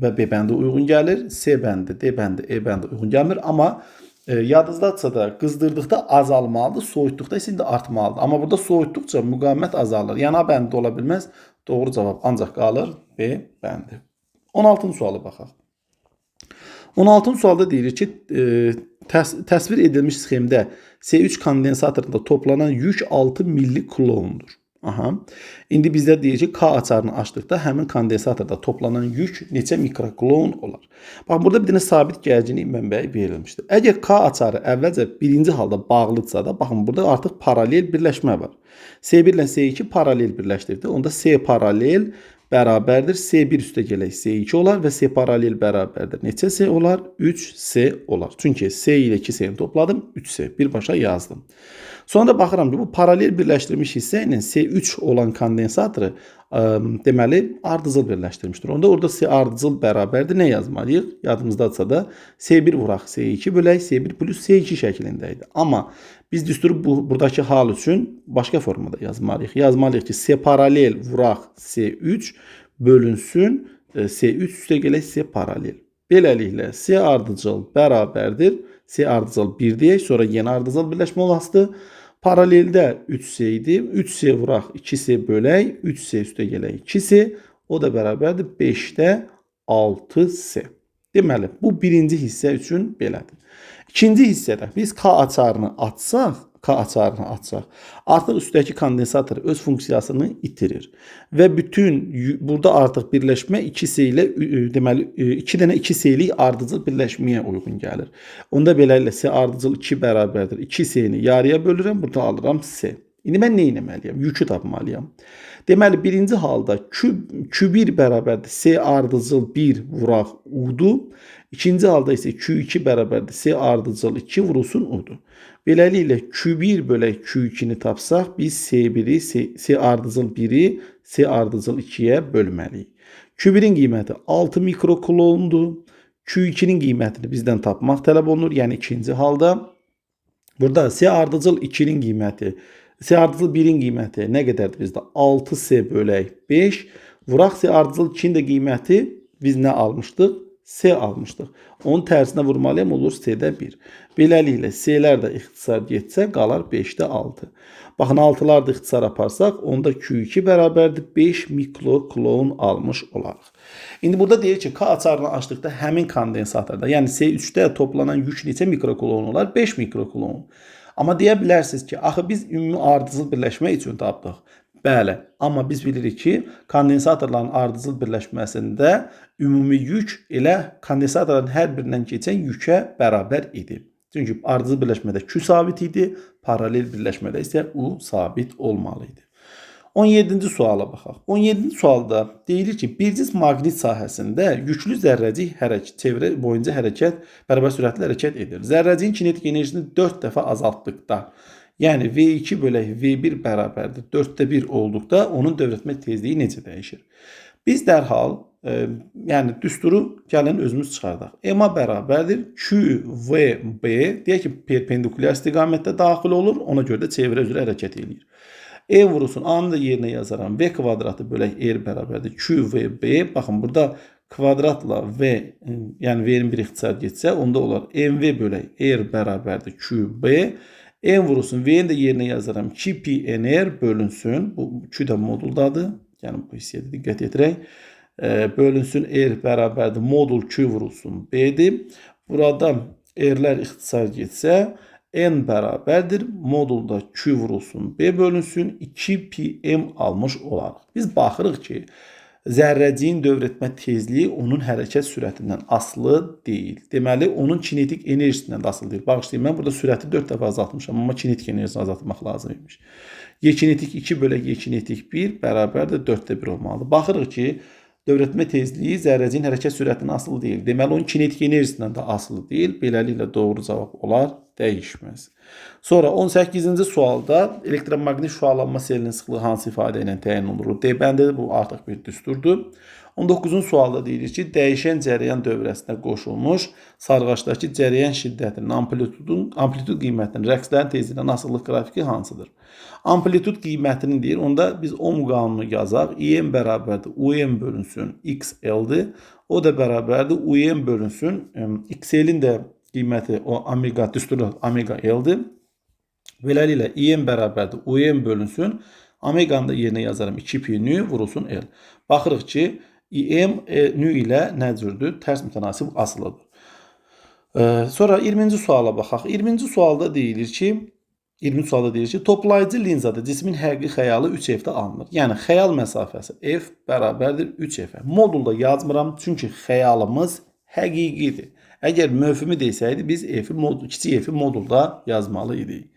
və B bəndi uyğun gəlir, C bəndi, D bəndi, E bəndi uyğun gəlmir. Amma yadınızdadsa da qızdırdıqda azalmalıdır, soyutduqda isə indi artmalıdır. Amma burada soyutduqca müqavimət azalır. Yəni A bəndi ola bilməz, doğru cavab ancaq qalır B bəndi. 16-cı sualı baxaq. 16-cı sualda deyilir ki, təsvir edilmiş sxemdə C3 kondensatorunda toplanan yük 6 milli-kulondur. Aha. İndi bizdə deyir ki, K açarını açdıqda həmin kondensatorda toplanan yük neçə mikrokulon olar? Bax, burada bir dənə sabit gərginlik mənbəyi verilmişdir. Əgər K açarı əvvəlcə birinci halda bağlıdsa da, baxın, burada artıq paralel birləşmə var. C1 ilə C2 paralel birləşdirdi. Onda C paralel bərabərdir. C1 üstə gələk C2 olar və C paralel bərabərdir. Neçə C olar? 3C olar. Çünki C ilə 2C'ni topladım, 3C. Birbaşa yazdım. Sonra baxıram ki, bu paralel birləşdirilmiş hissə ilə C3 olan kondensatoru deməli ardıcıl birləşdirmişdir. Onda orada C ardıcıl bərabərdir. Nə yazmalıyıq? Yadımızdadsa da C1 vuraq C2 bölək C1 plus C2 şəklində idi. Amma biz düsturu buradakı hal üçün başqa formada yazmalıyıq. Yazmalıyıq ki, C paralel vuraq C3 bölünsün C3 üstə gələk C paralel. Beləliklə C ardıcıl bərabərdir. C ardıcıl 1 deyək, sonra yeni ardıcıl birləşmə olasıdır. Paraleldə 3C idi. 3C vuraq 2C bölək, 3C üstə gələk 2C. O da bərabərdir 5-də 6C. Deməli, bu birinci hissə üçün belədir. İkinci hissədə biz K açarını açsaq, artıq üstdəki kondensator öz funksiyasını itirir. Və bütün burada artıq birləşmə 2C ilə, deməli, 2 dənə 2C-lik ardıcıl birləşməyə uyğun gəlir. Onda beləliklə C ardıcıl 2 bərabərdir. 2C-ni yarıya bölürəm, burada alıram C. İndi mən nə etməliyəm? Yükü tapmalıyam. Deməli, birinci halda Q1 bərabərdir C ardıcıl 1 vuraq U-dur. İkinci halda isə Q2 bərabərdir C ardıcıl 2 vurulsun U-dur. Beləliklə Q1 bölək Q2-ni tapsaq, biz C1-i, C ardıcıl 1-i C ardıcıl 2-yə bölməliyik. Q1-in qiyməti 6 mikrokulondur. Q2-nin qiymətini bizdən tapmaq tələb olunur, yəni ikinci halda. Burada C ardıcıl 2-nin qiyməti, C ardıcıl 1-in qiyməti nə qədərdir bizdə? 6C bölək 5. Vuraq C ardıcıl 2-nin də qiyməti biz nə almışdıq? S almışdıq. Onun tərsinə vurmalıyam, olur S-də 1. Beləliklə S-lər də ixtisar getsə qalar 5-də 6. Baxın 6'lar da ixtisar aparsaq onda Q2 bərabərdir 5 mikrokulon almış olarıq. İndi burada deyir ki, K açarını açdıqda həmin kondensatorda, yəni S3-də toplanan yük neçə mikrokulon olar? 5 mikrokulon. Amma deyə bilərsiniz ki, axı biz ümumi ardıcıl birləşmə üçün tapdıq. Bəli, amma biz bilirik ki, kondensatorların ardıcıl birləşməsində ümumi yük elə kondensatorların hər birindən keçən yükə bərabər idi. Çünki ardıcıl birləşmədə Q sabit idi, paralel birləşmədə isə U sabit olmalı idi. 17-ci suala baxaq. 17-ci sualda deyilir ki, bir cisim maqnit sahəsində yüklü zərrəcik çevrə boyunca bərabər sürətlə hərəkət edir. Zərrəciyin kinetik enerjisini 4 dəfə azaltdıqda, yəni V2 bölək V1 bərabərdir 4'də 1 olduqda onun dövrətmə tezliyi necə dəyişir? Biz dərhal yəni düsturu gəlin özümüz çıxardaq. M-a bərabərdir QVB, deyək ki, perpendikulyar istiqamətdə daxil olur, ona görə də çevrə üzrə hərəkət edir. E vurulsun, A-nı da yerinə yazaram. V kvadratı bölək R bərabərdir QVB. Baxın, burada kvadratla V, yəni V-nin bir ixtisar getsə, onda olar MV bölək R bərabərdir QB. N vurulsun, V-ni də yerinə yazaram. 2πnr bölünsün, bu Q da moduldadır. Yəni bu hissiyyə diqqət edirək. Bölünsün R bərabərdir. Modul Q vurulsun B-dir. Burada R-lər ixtisar getsə, N bərabərdir. Modulda Q vurulsun B bölünsün 2πm almış olarıq. Biz baxırıq ki, zərrəciyin dövrətmə tezliyi onun hərəkət sürətindən asılı deyil. Deməli, onun kinetik enerjisindən də asılı deyil. Bağışlayın, mən burada sürəti 4 dəfə azaltmışam, amma kinetik enerjisini azaltmaq lazım imiş. Y kinetik 2 bölək Y kinetik 1 bərabərdir 4'də 1 olmalıdır. Baxırıq ki, dövrətmə tezliyi zərrəciyin hərəkət sürətindən asılı deyil. Deməli, onun kinetik enerjisindən də asılı deyil. Beləliklə doğru cavab olar dəyişməz. Sonra 18-ci sualda elektromaqnit şüalanma selinin sıxlığı hansı ifadə ilə təyin olunur? D bəndədir, bu artıq bir düsturdur. 19-cu sualda deyilir ki, dəyişən cərəyan dövrəsinə qoşulmuş sarğaçdakı cərəyan şiddətinin amplitud qiymətinin rəqslərin tezliyindən asılılıq qrafiki hansıdır? Amplitud qiymətini deyir, onda biz ohm qanunu yazaq. İm bərabərdir UM bölünsün XL-dir. O da bərabərdir UM bölünsün XL-in də qiyməti o omega düsturu omega L-dir. Beləliklə İm bərabərdir UM bölünsün. Omeganı da yerinə yazaram 2π nü vurulsun L. Baxırıq ki, İm nü ilə nə cürdür? Tərs mütənasib asılıdır. Sonra 20-ci suala baxaq. 20-ci sualda deyilir ki, toplayıcı linzada cismin həqiqi xəyalı 3F-də alınır. Yəni xəyal məsafəsi F bərabərdir 3F-ə. Modulda yazmıram, çünki xəyalımız həqiqidir. Əgər mövhümü desəydi, biz kiçik F-i modulda yazmalı idik.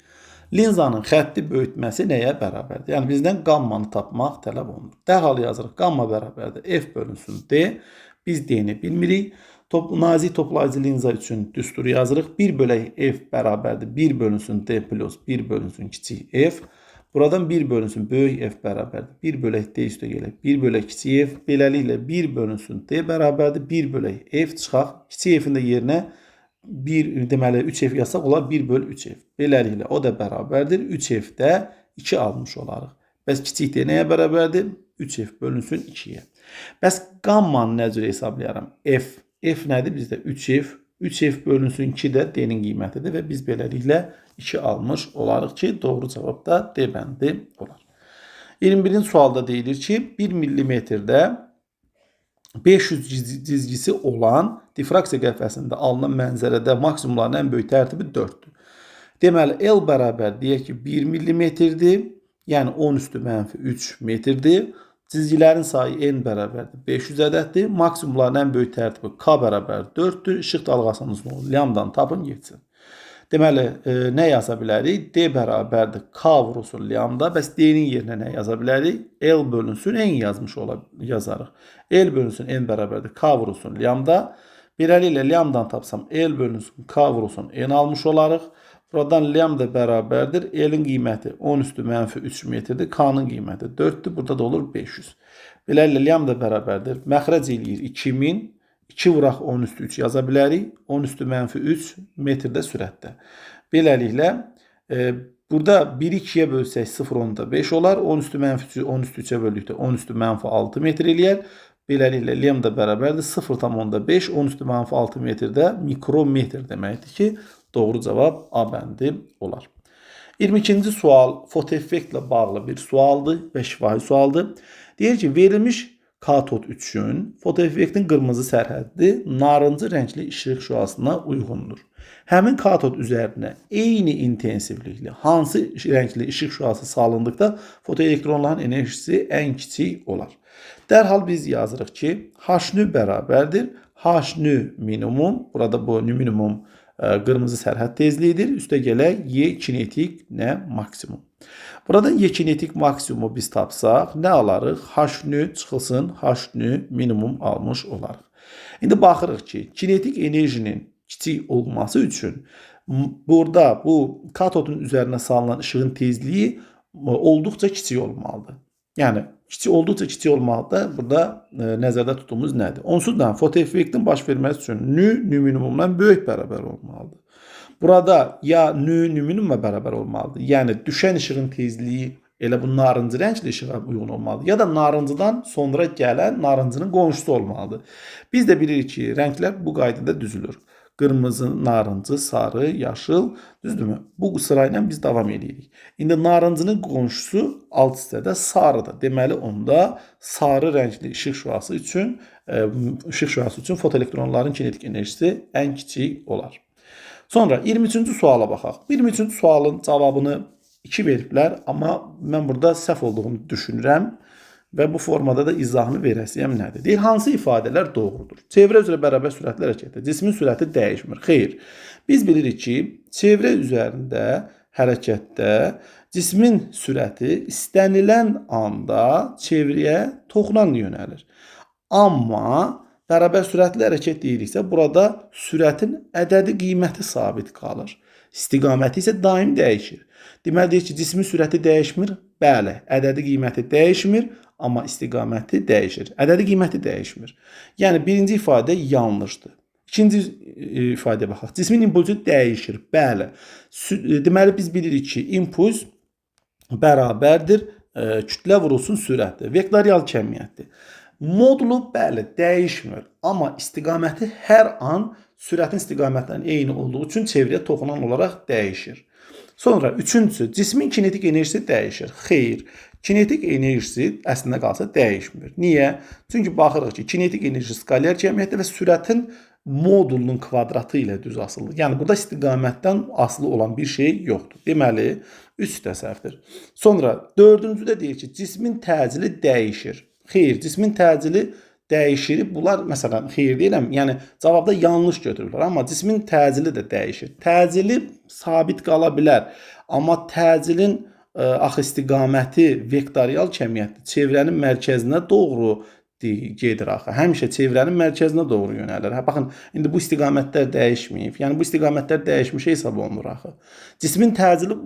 Linzanın xətti böyütməsi nəyə bərabərdir? Yəni bizdən qammanı tapmaq tələb olunur. Dərhal yazırıq. Qamma bərabərdir F bölünsün D. Biz D-ni bilmirik. Nazik toplayıcı linza üçün düsturu yazırıq. 1 bölək F bərabərdir 1 bölünsün D plus 1 bölünsün kiçik F. Buradan 1 bölünsün böyük F bərabərdir 1 bölək D üstə gələk 1 bölək kiçik F. Beləliklə 1 bölünsün D bərabərdir 1 bölək F çıxaq. Kiçik F-in də yerinə 3F yazsaq olar 1 böl 3F. Beləliklə o da bərabərdir 3F-də 2 almış olarıq. Bəs kiçik D nəyə bərabərdir? 3F bölünsün 2-yə. Bəs qammanı nə cür hesablayaram? F nədir bizdə? 3F. 3F bölünsün 2 də D-nin qiymətidir və biz beləliklə 2 almış olarıq ki, doğru cavab da D bəndi olar. 21-ci sualda deyilir ki, 1 millimetrdə 500 cizgisi olan difraksiya qəfəsində alınan mənzərədə maksimumların ən böyük tərtibi 4-dür. Deməli, L bərabər deyək ki, 1 millimetrdir, yəni 10 üstü mənfi 3 metrdir. Cizgilərin sayı N bərabərdir 500 ədəddir. Maksimumların ən böyük tərtibi K bərabər 4-dür. İşıq dalğasının uzunluğu lambdan tapın getsin. Deməli, nə yaza bilərik? D bərabərdir K vurulsun lambda. Bəs D-nin yerinə nə yaza bilərik? L bölünsün N yazmış yazarıq. L bölünsün N bərabərdir K vurulsun lambda. Beləliklə lambdan tapsam L bölünsün K vurulsun N almış olarıq. Buradan lambda bərabərdir. L-in qiyməti 10 üstü mənfi 3 metrdir. K-nın qiyməti 4-dür. Burada da olur 500. Beləliklə lambda bərabərdir. Məxrəc eləyir 2000. 2 vuraq 10 üstü 3 yaza bilərik. 10 üstü mənfi 3 metrdə sürətdə. Beləliklə burada 1-i 2-yə bölsək 0,5 olar. 10 üstü mənfi 3-ü 10 üstü 3-ə böldükdə 10 üstü mənfi 6 metr eləyər. Beləliklə lambda bərabərdir 0,5 10 üstü mənfi 6 metrdə mikrometr deməkdir ki, doğru cavab A bəndi olar. 22-ci sual fotoeffektlə bağlı bir sualdır və şifahi sualdır. Deyir ki, verilmiş katod üçün fotoeffektin qırmızı sərhəddi narıncı rəngli işıq şüasına uyğundur. Həmin katod üzərinə eyni intensivlikli hansı rəngli işıq şüası salındıqda fotoelektronların enerjisi ən kiçik olar. Dərhal biz yazırıq ki, H-nü bərabərdir. H-nü minimum, burada bu minimum qırmızı sərhəd tezliyidir. Üstə gələk Y kinetik nə maksimum. Buradan Y kinetik maksimumu biz tapsaq, nə alarıq? H-nü çıxılsın, H-nü minimum almış olarıq. İndi baxırıq ki, kinetik enerjinin kiçik olması üçün burada bu katodun üzərinə salınan işığın tezliyi olduqca kiçik olmalıdır. Yəni, olduqca kiçik olmalıdır. Burada nəzərdə tutduğumuz nədir? Onsuz da fotoeffektin baş verməsi üçün nü minimumdan böyük bərabər olmalıdır. Burada ya nü minimuma bərabər olmalıdır. Yəni, düşən işığın tezliyi elə bu narıncı rəngli işığa uyğun olmalıdır. Ya da narıncıdan sonra gələn narıncının qonşusu olmalıdır. Biz də bilirik ki, rənglər bu qaydada düzülür. Qırmızı, narıncı, sarı, yaşıl, düzdürmü? Bu sırayla biz davam edirik. İndi narıncının qonşusu alt hissədə sarıdır. Deməli, onda sarı rəngli işıq şüası üçün fotoelektronların kinetik enerjisi ən kiçik olar. Sonra 23-cü suala baxaq. 23-cü sualın cavabını 2 veriblər, amma mən burada səhv olduğunu düşünürəm. Və bu formada da izahını verəsiyəm nədir? Deyir, hansı ifadələr doğrudur? Çevrə üzrə bərabər sürətlə hərəkətdə cismin sürəti dəyişmir. Xeyr. Biz bilirik ki, çevrə üzərində hərəkətdə cismin sürəti istənilən anda çevrəyə toxunan yönəlir. Amma bərabər sürətli hərəkət deyiriksə, burada sürətin ədədi qiyməti sabit qalır. İstiqaməti isə daim dəyişir. Deməli, deyir ki, cismin sürəti dəyişmir. Bəli, ədədi qiyməti dəyişmir, amma istiqaməti dəyişir. Ədədi qiyməti dəyişmir. Yəni, birinci ifadə yanlışdır. İkinci ifadəyə baxaq. Cismin impulsu dəyişir. Bəli. Deməli, biz bilirik ki, impuls bərabərdir kütlə vurulsun sürətdir. Vektorial kəmiyyətdir. Modulu, bəli, dəyişmir. Amma istiqaməti hər an sürətin istiqamətlərinin eyni olduğu üçün çevrəyə toxunan olaraq dəyişir. Sonra üçüncüsü, cismin kinetik enerjisi dəyişir. Xeyr, kinetik enerjisi əslində qalsa dəyişmir. Niyə? Çünki baxırıq ki, kinetik enerji skalyar cəmiyyətdə və sürətin modulunun kvadratı ilə düz asılıdır. Yəni, burada istiqamətdən asılı olan bir şey yoxdur. Deməli, 3 də səhvdir. Sonra dördüncüdə deyir ki, cismin təcili dəyişir. Xeyr, cismin təcili dəyişir. Bunlar, məsələn, xeyr deyiləm, yəni cavabda yanlış götürürlər. Amma cismin təcili də dəyişir. Təcili sabit qala bilər. Amma təcilin axı istiqaməti vektorial kəmiyyətdir. Çevrənin mərkəzinə doğru gedir axı. Həmişə çevrənin mərkəzinə doğru yönəlir. Baxın, indi bu istiqamətlər dəyişməyib. Yəni, bu istiqamətlər dəyişmiş hesab olunur axı. Cismin təcili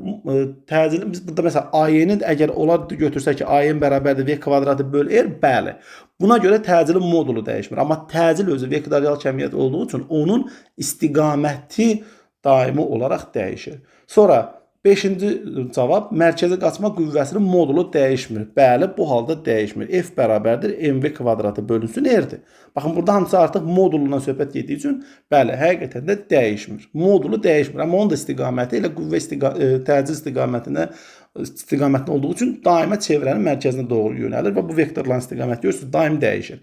biz burada məsələn, AY-ni əgər onlar götürsək ki, AY bərabərdir V kvadratı böl R, bəli. Buna görə təcilin modulu dəyişmir. Amma təcil özü vektorial kəmiyyət olduğu üçün onun istiqaməti daimi olaraq dəyişir. Sonra 5-ci cavab, mərkəzə qaçma qüvvəsinin modulu dəyişmir. Bəli, bu halda dəyişmir. F bərabərdir, mv kvadratı bölünsün R-dir. Baxın, burada hamısı artıq modulundan söhbət getdiyi üçün, bəli, həqiqətən də dəyişmir. Modulu dəyişmir, amma onun da istiqaməti elə qüvvə təcil istiqamətində olduğu üçün daima çevrənin mərkəzinə doğru yönəlir və bu vektorların istiqaməti görürsünüz, daim dəyişir.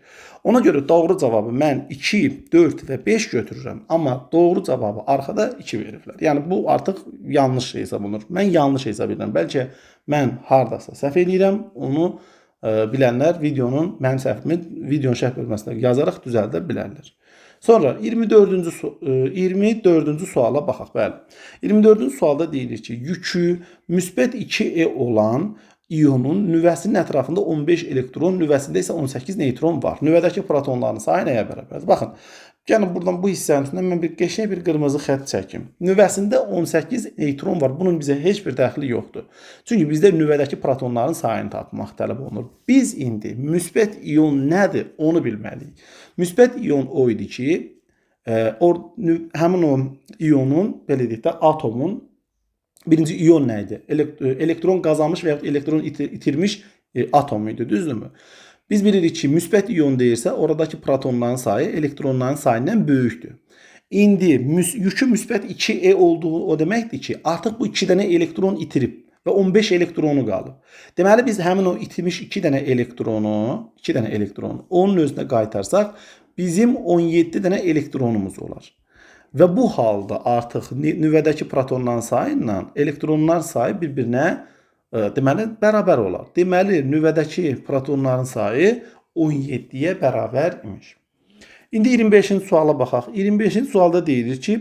Ona görə doğru cavabı mən 2, 4 və 5 götürürəm, amma doğru cavabı arxada 2 veriblər. Yəni, bu artıq yanlış hesab olunur. Mən yanlış hesab edirəm. Bəlkə mən haradasa səhv edirəm, onu bilənlər mənim səhvimi videonun şərh bölməsində yazaraq düzəldə bilərlər. Sonra 24-cü suala baxaq. Bəli. 24-cü sualda deyilir ki, yükü müsbət 2E olan iyonun nüvəsinin ətrafında 15 elektron, nüvəsində isə 18 neytron var. Nüvədəki protonların sayı nəyə bərabərdir? Baxın, gəlin buradan bu hissənin üstündən mən qəşəng bir qırmızı xətt çəkim. Nüvəsində 18 neytron var. Bunun bizə heç bir dəxli yoxdur. Çünki bizdə nüvədəki protonların sayını tapmaq tələb olunur. Biz indi müsbət iyon nədir? Onu bilməliyik. Müsbət iyon o idi ki, həmin o iyonun, belə deyək də, atomun birinci iyon nə idi? Elektron qazanmış və ya elektron itirmiş atom idi, düzdürmü? Biz bilirik ki, müsbət iyon deyirsə, oradakı protonların sayı elektronların sayından böyükdür. İndi yükü müsbət 2e olduğu o deməkdir ki, artıq bu 2 dənə elektron itirib və 15 elektronu qalıb. Deməli, biz həmin o itirmiş 2 dənə elektronu onun özünə qaytarsaq, bizim 17 dənə elektronumuz olar. Və bu halda artıq nüvədəki protonların sayı ilə elektronlar sayı bir-birinə deməli bərabər olar. Deməli, nüvədəki protonların sayı 17-yə bərabər imiş. İndi 25-ci suala baxaq. 25-ci sualda deyilir ki,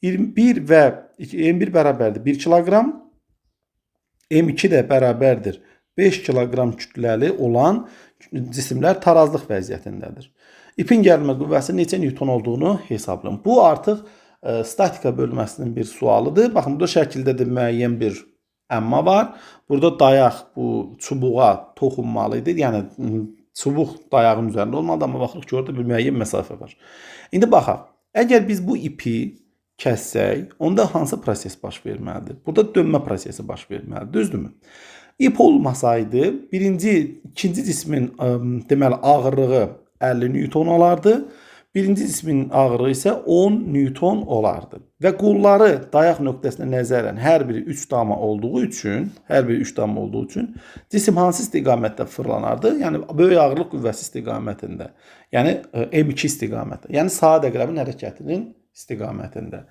21 və M1 bərabərdir 1 kiloqram, M2 də bərabərdir 5 kiloqram kütləli olan cisimlər tarazlıq vəziyyətindədir. İpin gərilmə qüvvəsi neçə newton olduğunu hesablayın. Bu artıq statika bölməsinin bir sualıdır. Baxın, burada şəkildə də müəyyən bir əmma var. Burada dayaq bu çubuğa toxunmalıdır. Yəni, çubuq dayağın üzərində olmalıdır, amma baxırıq ki, orada bir müəyyən məsafə var. İndi baxaq, əgər biz bu ipi kəssək, onda hansı proses baş verməlidir? Burada dönmə prosesi baş verməlidir, düzdürmü? İp olmasaydı, ikinci cismin deməli ağırlığı 50 newton olardı. Birinci cismin ağırlığı isə 10 newton olardı. Və qolları dayaq nöqtəsinə nəzərən hər biri 3 dama olduğu üçün, cisim hansı istiqamətdə fırlanardı? Yəni, böyük ağırlıq qüvvəsi istiqamətində. Yəni, M2 istiqamətində. Yəni, saat əqrəbin hərəkətinin istiqamətində.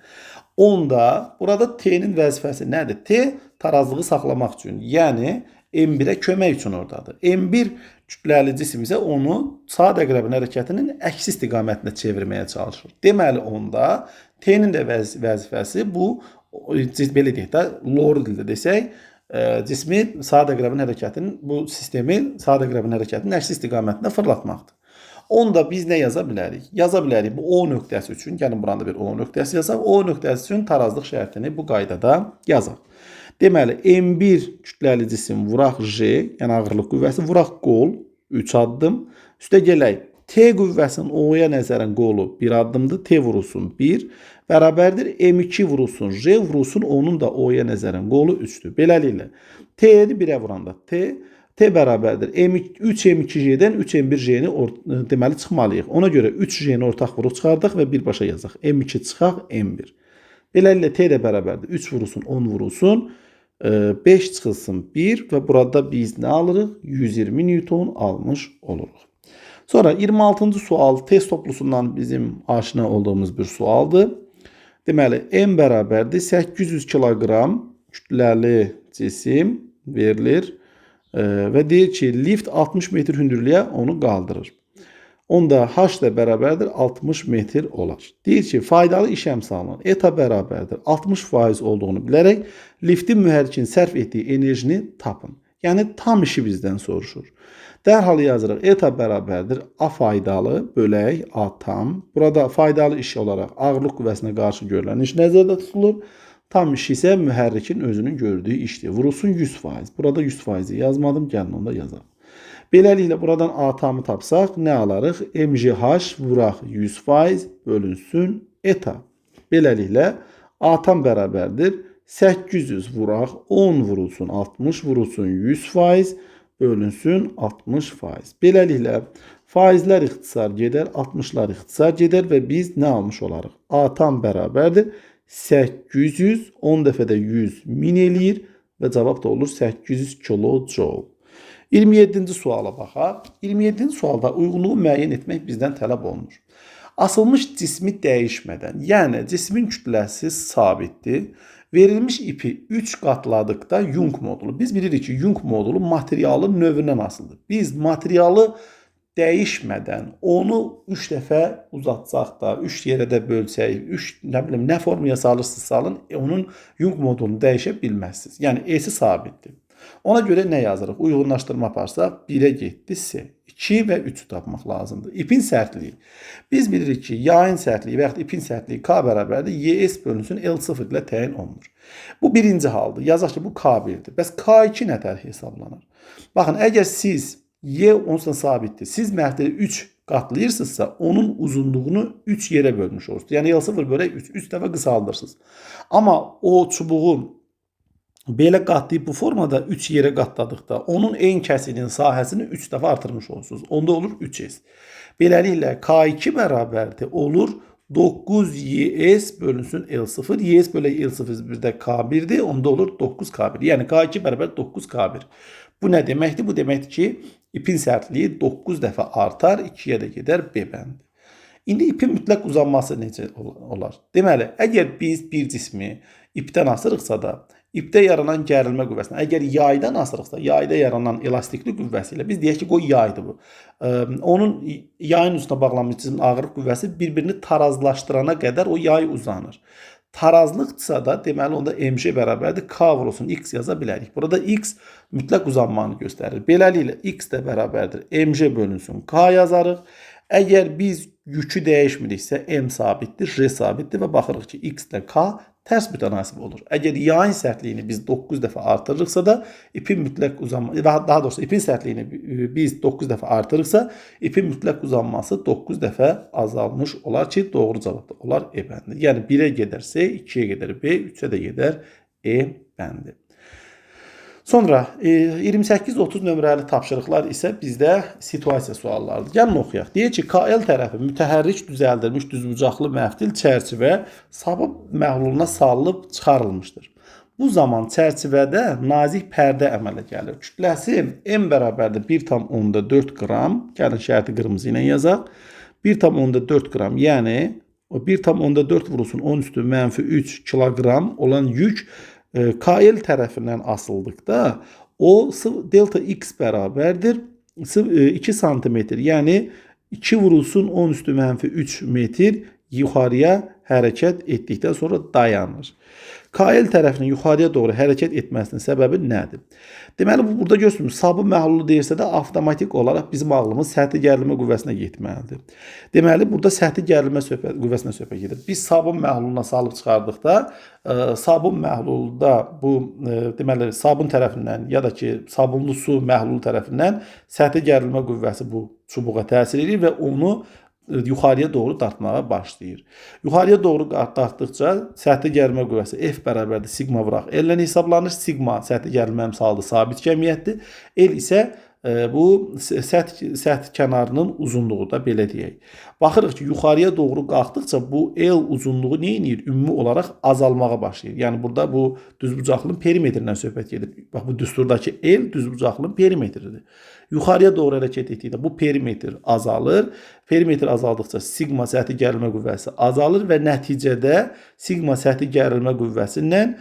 Onda burada T-nin vəzifəsi nədir? T tarazlığı saxlamaq üçün, yəni M1-ə kömək üçün oradadır. M1 kütləli cisim isə onu saat əqrəbin hərəkətinin əksi istiqamətində çevirməyə çalışır. Deməli, onda T-nin də vəzifəsi bu, belə deyək də, loğru dildə desək, cismi saat əqrəbin hərəkətinin, bu sistemi saat əqrəbin hərəkətinin əksi istiqamətində fırlatmaqdır. Onda biz nə yaza bilərik? Yaza bilərik bu O nöqtəsi üçün, gəlin buranda bir O nöqtəsi yazaq. O nöqtəsi üçün tarazlıq şərtini bu qaydada yazaq. Deməli, M1 kütləli cisim vuraq J, yəni ağırlıq qüvvəsi, vuraq qol 3 addım. Üstə gələk, T qüvvəsinin O-ya nəzərən qolu 1 addımdır. T vurulsun 1, bərabərdir. M2 vurulsun J, vurulsun onun da O-ya nəzərən qolu 3-dür. Beləliklə, T-ni 1-ə vuranda T bərabərdir. 3M2J-dən 3M1J-ni deməli çıxmalıyıq. Ona görə 3J-ni ortaq vuruq çıxardıq və birbaşa yazaq. M2 çıxaq M1. Beləliklə, T də bərabərdir. 3 vurulsun, 10 vurulsun. 5 çıxılsın 1 və burada biz nə alırıq? 120 newton almış oluruq. Sonra 26-cı sual test toplusundan bizim aşina olduğumuz bir sualdır. Deməli, M bərabərdir 800 kiloqram kütləli cisim verilir və deyir ki, lift 60 metr hündürlüyə onu qaldırır. Onda H də bərabərdir 60 metr olar. Deyir ki, faydalı iş əmsalının eta bərabərdir 60% olduğunu bilərək liftin mühərrikin sərf etdiyi enerjini tapın. Yəni, tam işi bizdən soruşur. Dərhal yazırıq, eta bərabərdir A faydalı bölək A tam. Burada faydalı iş olaraq ağırlıq qüvvəsinə qarşı görülən iş nəzərdə tutulur. Tam iş isə mühərrikin özünün gördüyü işdir. Vurulsun 100%. Burada 100%-i yazmadım, gəlin onda yazaq. Beləliklə, buradan A tamı tapsaq, nə alarıq? MGH vuraq 100% bölünsün eta. Beləliklə, A tam bərabərdir 800 vuraq 10 vurulsun 60 vurulsun 100% bölünsün 60%. Beləliklə, faizlər ixtisar gedər, 60'lar ixtisar gedər və biz nə almış olarıq? A tam bərabərdir 800, 10 dəfədə 100 min eləyir və cavab da olur 800 kilojoule. 27-ci suala baxaq. 27-ci sualda uyğunluğu müəyyən etmək bizdən tələb olunur. Asılmış cismi dəyişmədən, yəni cismin kütləsi sabitdir. Verilmiş ipi 3 qatladıqda Young modulu. Biz bilirik ki, Young modulu materialın növündən asılıdır. Biz materialı dəyişmədən onu 3 dəfə uzatsaq da, 3 yerə də bölsək, nə formaya salırsınız salın, onun Young modulunu dəyişə bilməzsiniz. Yəni, E-si sabitdir. Ona görə nə yazırıq? Uyğunlaşdırma aparsaq 1-ə getdi S. 2 və 3'ü tapmaq lazımdır. İpin sərtliyi. Biz bilirik ki, yayın sərtliyi və yaxud ipin sərtliyi K bərabərdir. YS bölünsün L0 ilə təyin olunur. Bu birinci haldır. Yazaq ki, bu K1'dir. Bəs K2 nətər hesablanır? Baxın, əgər siz Y onsuz sabitdir. Siz məhdəli 3 qatlayırsınızsa, onun uzunluğunu 3 yerə bölmüş olursunuz. Yəni L0 bölək 3 dəfə qısaldırsınız. Amma o çubuğu Belə qatlayıb bu formada 3 yerə qatladıqda onun en kəsiyin sahəsini 3 dəfə artırmış olursunuz. Onda olur 3s. Beləliklə K2 bərabərdir olur 9ys bölünsün L0. Ys bölü L0 bir də K1'dir. Onda olur 9K1. Yəni K2 bərabər 9K1. Bu nə deməkdir? Bu deməkdir ki, ipin sərtliyi 9 dəfə artar, 2-yə də gedər B bəndi. İndi ipin mütləq uzanması necə olar? Deməli, əgər biz bir cismi ipdən asırıqsa da, ipdə yaranan gərilmə qüvvəsini, əgər yaydan asırıqsa, yayda yaranan elastikli qüvvəsi ilə biz deyək ki, qoy yaydır bu. Onun yayın üstünə bağlanmış cismin ağırlıq qüvvəsi bir-birini tarazlaşdırana qədər o yay uzanır. Tarazlıqdırsa da deməli onda mg bərabərdir K vurulsun x yaza bilərik. Burada x mütləq uzanmanı göstərir. Beləliklə x də bərabərdir mg bölünsün K yazarıq. Əgər biz yükü dəyişmiriksə m sabitdir, r sabitdir və baxırıq ki, x ilə k tərs mütənasib olur. Əgər yayın sərtliyini biz 9 dəfə artırırıqsa da ipin mütləq uzanması, daha doğrusu ipin sərtliyini biz 9 dəfə artırırıqsa, ipin mütləq uzanması 9 dəfə azalmış olar ki, doğru cavab da olar E bəndi. Yəni 1-ə gedərsə 2-yə gedər B, 3-ə də gedər E bəndi. Sonra 28-30 nömrəli tapşırıqlar isə bizdə situasiya suallarıdır. Gəlin oxuyaq. Deyək ki, KL tərəfi mütəhərrik düzəldilmiş düzbucaqlı məftil çərçivə sabit məhluluna salınıb çıxarılmışdır. Bu zaman çərçivədə nazik pərdə əmələ gəlir. Kütləsi M bərabərdir 1,4 qram. Gəlin şərti qırmızı ilə yazaq. 1,4 qram, yəni 1,4 vurulsun 10 üstü -3 kiloqram olan yük KL tərəfindən asıldıqda o delta x bərabərdir 2 santimetr, yəni 2 vurulsun 10 üstü -3 metr yuxarıya hərəkət etdikdən sonra dayanır. KL tərəfinin yuxarıya doğru hərəkət etməsinin səbəbi nədir? Deməli, bu burada görürsünüz, sabit məhlulu deyirsə də avtomatik olaraq bizim ağlımız səthi gərilmə qüvvəsinə getməlidir. Deməli, burada səthi gərilmə qüvvəsinə söhbət gedir. Biz sabit məhluluna salıb çıxardıqda, sabit məhlulda bu, deməli, sabun tərəfindən ya da ki, sabunlu su məhlulu tərəfindən səthi gərilmə qüvvəsi bu çubuğa təsir edir və onu yuxarıya doğru dartmağa başlayır. Yuxarıya doğru dartdıqca səthi gərilmə qüvvəsi F bərabərdir sigma vuraq L ilə hesablanır. Sigma səthi gərilmə əmsalıdır, sabit kəmiyyətdir. L isə bu səth kənarının uzunluğu da belə deyək. Baxırıq ki, yuxarıya doğru qalxdıqca bu L uzunluğu nə edir? Ümumi olaraq azalmağa başlayır. Yəni burada bu düzbucaqlının perimetrindən söhbət gedir. Bax, bu düsturdakı L düzbucaqlının perimetridir. Yuxarıya doğru hərəkət etdikdə bu perimetr azalır. Perimetr azaldıqca sigma səthi gərilmə qüvvəsi azalır və nəticədə sigma səthi gərilmə qüvvəsindən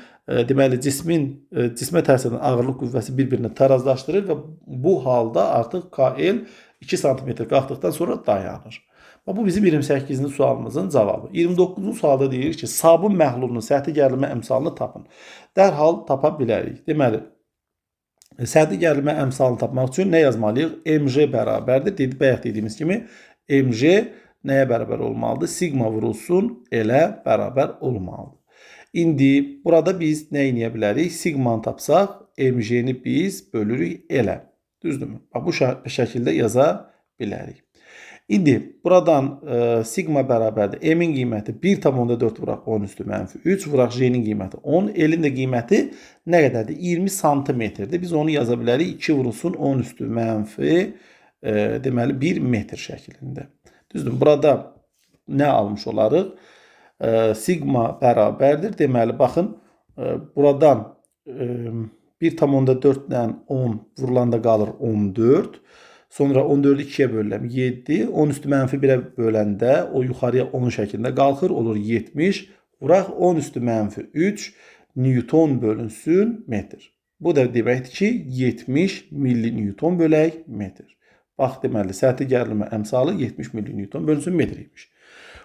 deməli cismə təsir edən ağırlıq qüvvəsi bir-birini tarazlaşdırır və bu halda artıq KL 2 sm qalxdıqdan sonra dayanır. Bu bizim 28-ci sualımızın cavabı. 29-cu sualda deyir ki, sabun məhlulunun səthi gərilmə əmsalını tapın. Dərhal tapa bilərik. Deməli, səthi gərilmə əmsalını tapmaq üçün nə yazmalıyıq? mg bərabərdir. Bayaq dediyimiz kimi mg nəyə bərabər olmalıdır? Sigma vurulsun L-ə bərabər olmalıdır. İndi burada biz nə edə bilərik? Sigmanı tapsaq, mg-ni biz bölürük L-ə. Düzdürmü? Bu şəkildə yaza bilərik. İndi buradan sigma bərabərdir. M-in qiyməti 1,4 vuraq 10 üstü -3 vuraq J-nin qiyməti 10. L-in də qiyməti nə qədərdir? 20 santimetrdir. Biz onu yaza bilərik. 2 vurulsun 10 üstü deməli 1 metr şəklində. Düzdür. Burada nə almış olarıq? Sigma bərabərdir. Deməli, baxın, buradan 1,4 ilə 10 vurulanda qalır 14. Sonra 14-ü 2-yə bölürəm 7. 10 üstü -1-ə böləndə o yuxarıya 10 şəklində qalxır. Olur 70. Vuraq 10 üstü -3 Newton bölünsün metr. Bu da deməkdir ki, 70 milli Newton bölək metr. Bax, deməli, səthi gərilmə əmsalı 70 milli Newton bölünsün metr imiş.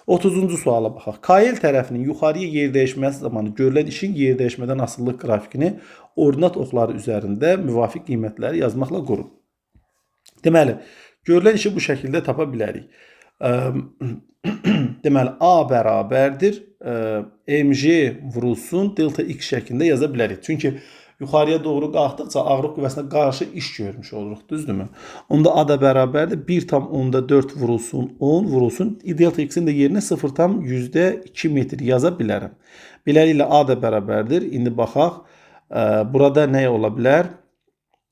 30-cu suala baxaq. KL tərəfinin yuxarıya yer dəyişməsi zamanı görülən işin yer dəyişmədən asılılıq qrafikini ordinat oxları üzərində müvafiq qiymətləri yazmaqla qurun. Deməli, görülən işi bu şəkildə tapa bilərik. Deməli, A bərabərdir mg vurulsun delta x şəklində yaza bilərik. Çünki yuxarıya doğru qalxdıqca ağırlıq qüvvəsinə qarşı iş görmüş oluruq, düzdürmü? Onda A da bərabərdir 1,4 vurulsun 10 vurulsun. Delta x-in də yerinə 0,2 metr yaza bilərəm. Beləliklə A da bərabərdir. İndi baxaq. Burada nə ola bilər?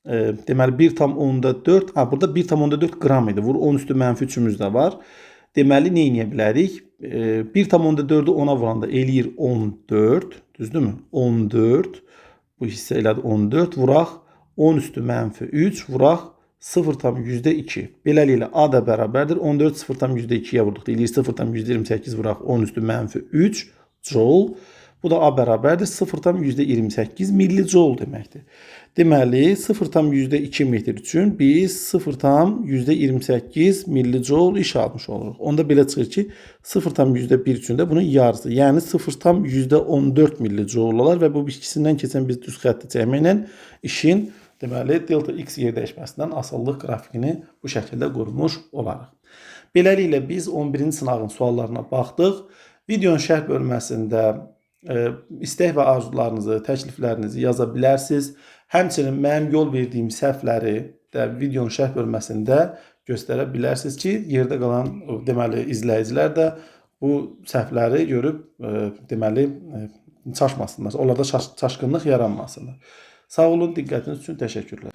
Deməli 1,4, burada 1,4 qram idi. Vur 10 üstü mənfi 3'ümüz də var. Deməli nə edə bilərik? 1,4'ü 10'a vuranda eləyir 14, düzdürmü? 14. Bu hissə elədi 14. Vuraq 10 üstü mənfi 3, vuraq 0,2. Beləliklə A da bərabərdir. 14 0,2'yə vurduqda eləyir 0,28, vuraq 10 üstü mənfi 3 joule. Bu da A bərabərdir 0,28 millijoule deməkdir. Deməli 0,2 metr üçün biz 0,28 millijoule iş almış oluruq. Onda belə çıxır ki 0,1 üçün də bunun yarısı, yəni 0,14 millijoule olar və bu ikisindən keçən biz düz xətti çəkməklə işin deməli delta x yer dəyişməsindən asıllıq qrafikini bu şəkildə qurmuş olarıq. Beləliklə biz 11-ci sınağın suallarına baxdıq. Videonun şərh bölməsində istək və arzularınızı, təkliflərinizi yaza bilərsiniz. Həmçinin mənim yol verdiyim səhvləri də videonun şərh bölməsində göstərə bilərsiniz ki, yerdə qalan deməli izləyicilər də bu səhvləri görüb deməli çaşmasınlar. Onlarda çaşqınlıq yaranmasınlar. Sağ olun, diqqətiniz üçün təşəkkürlər.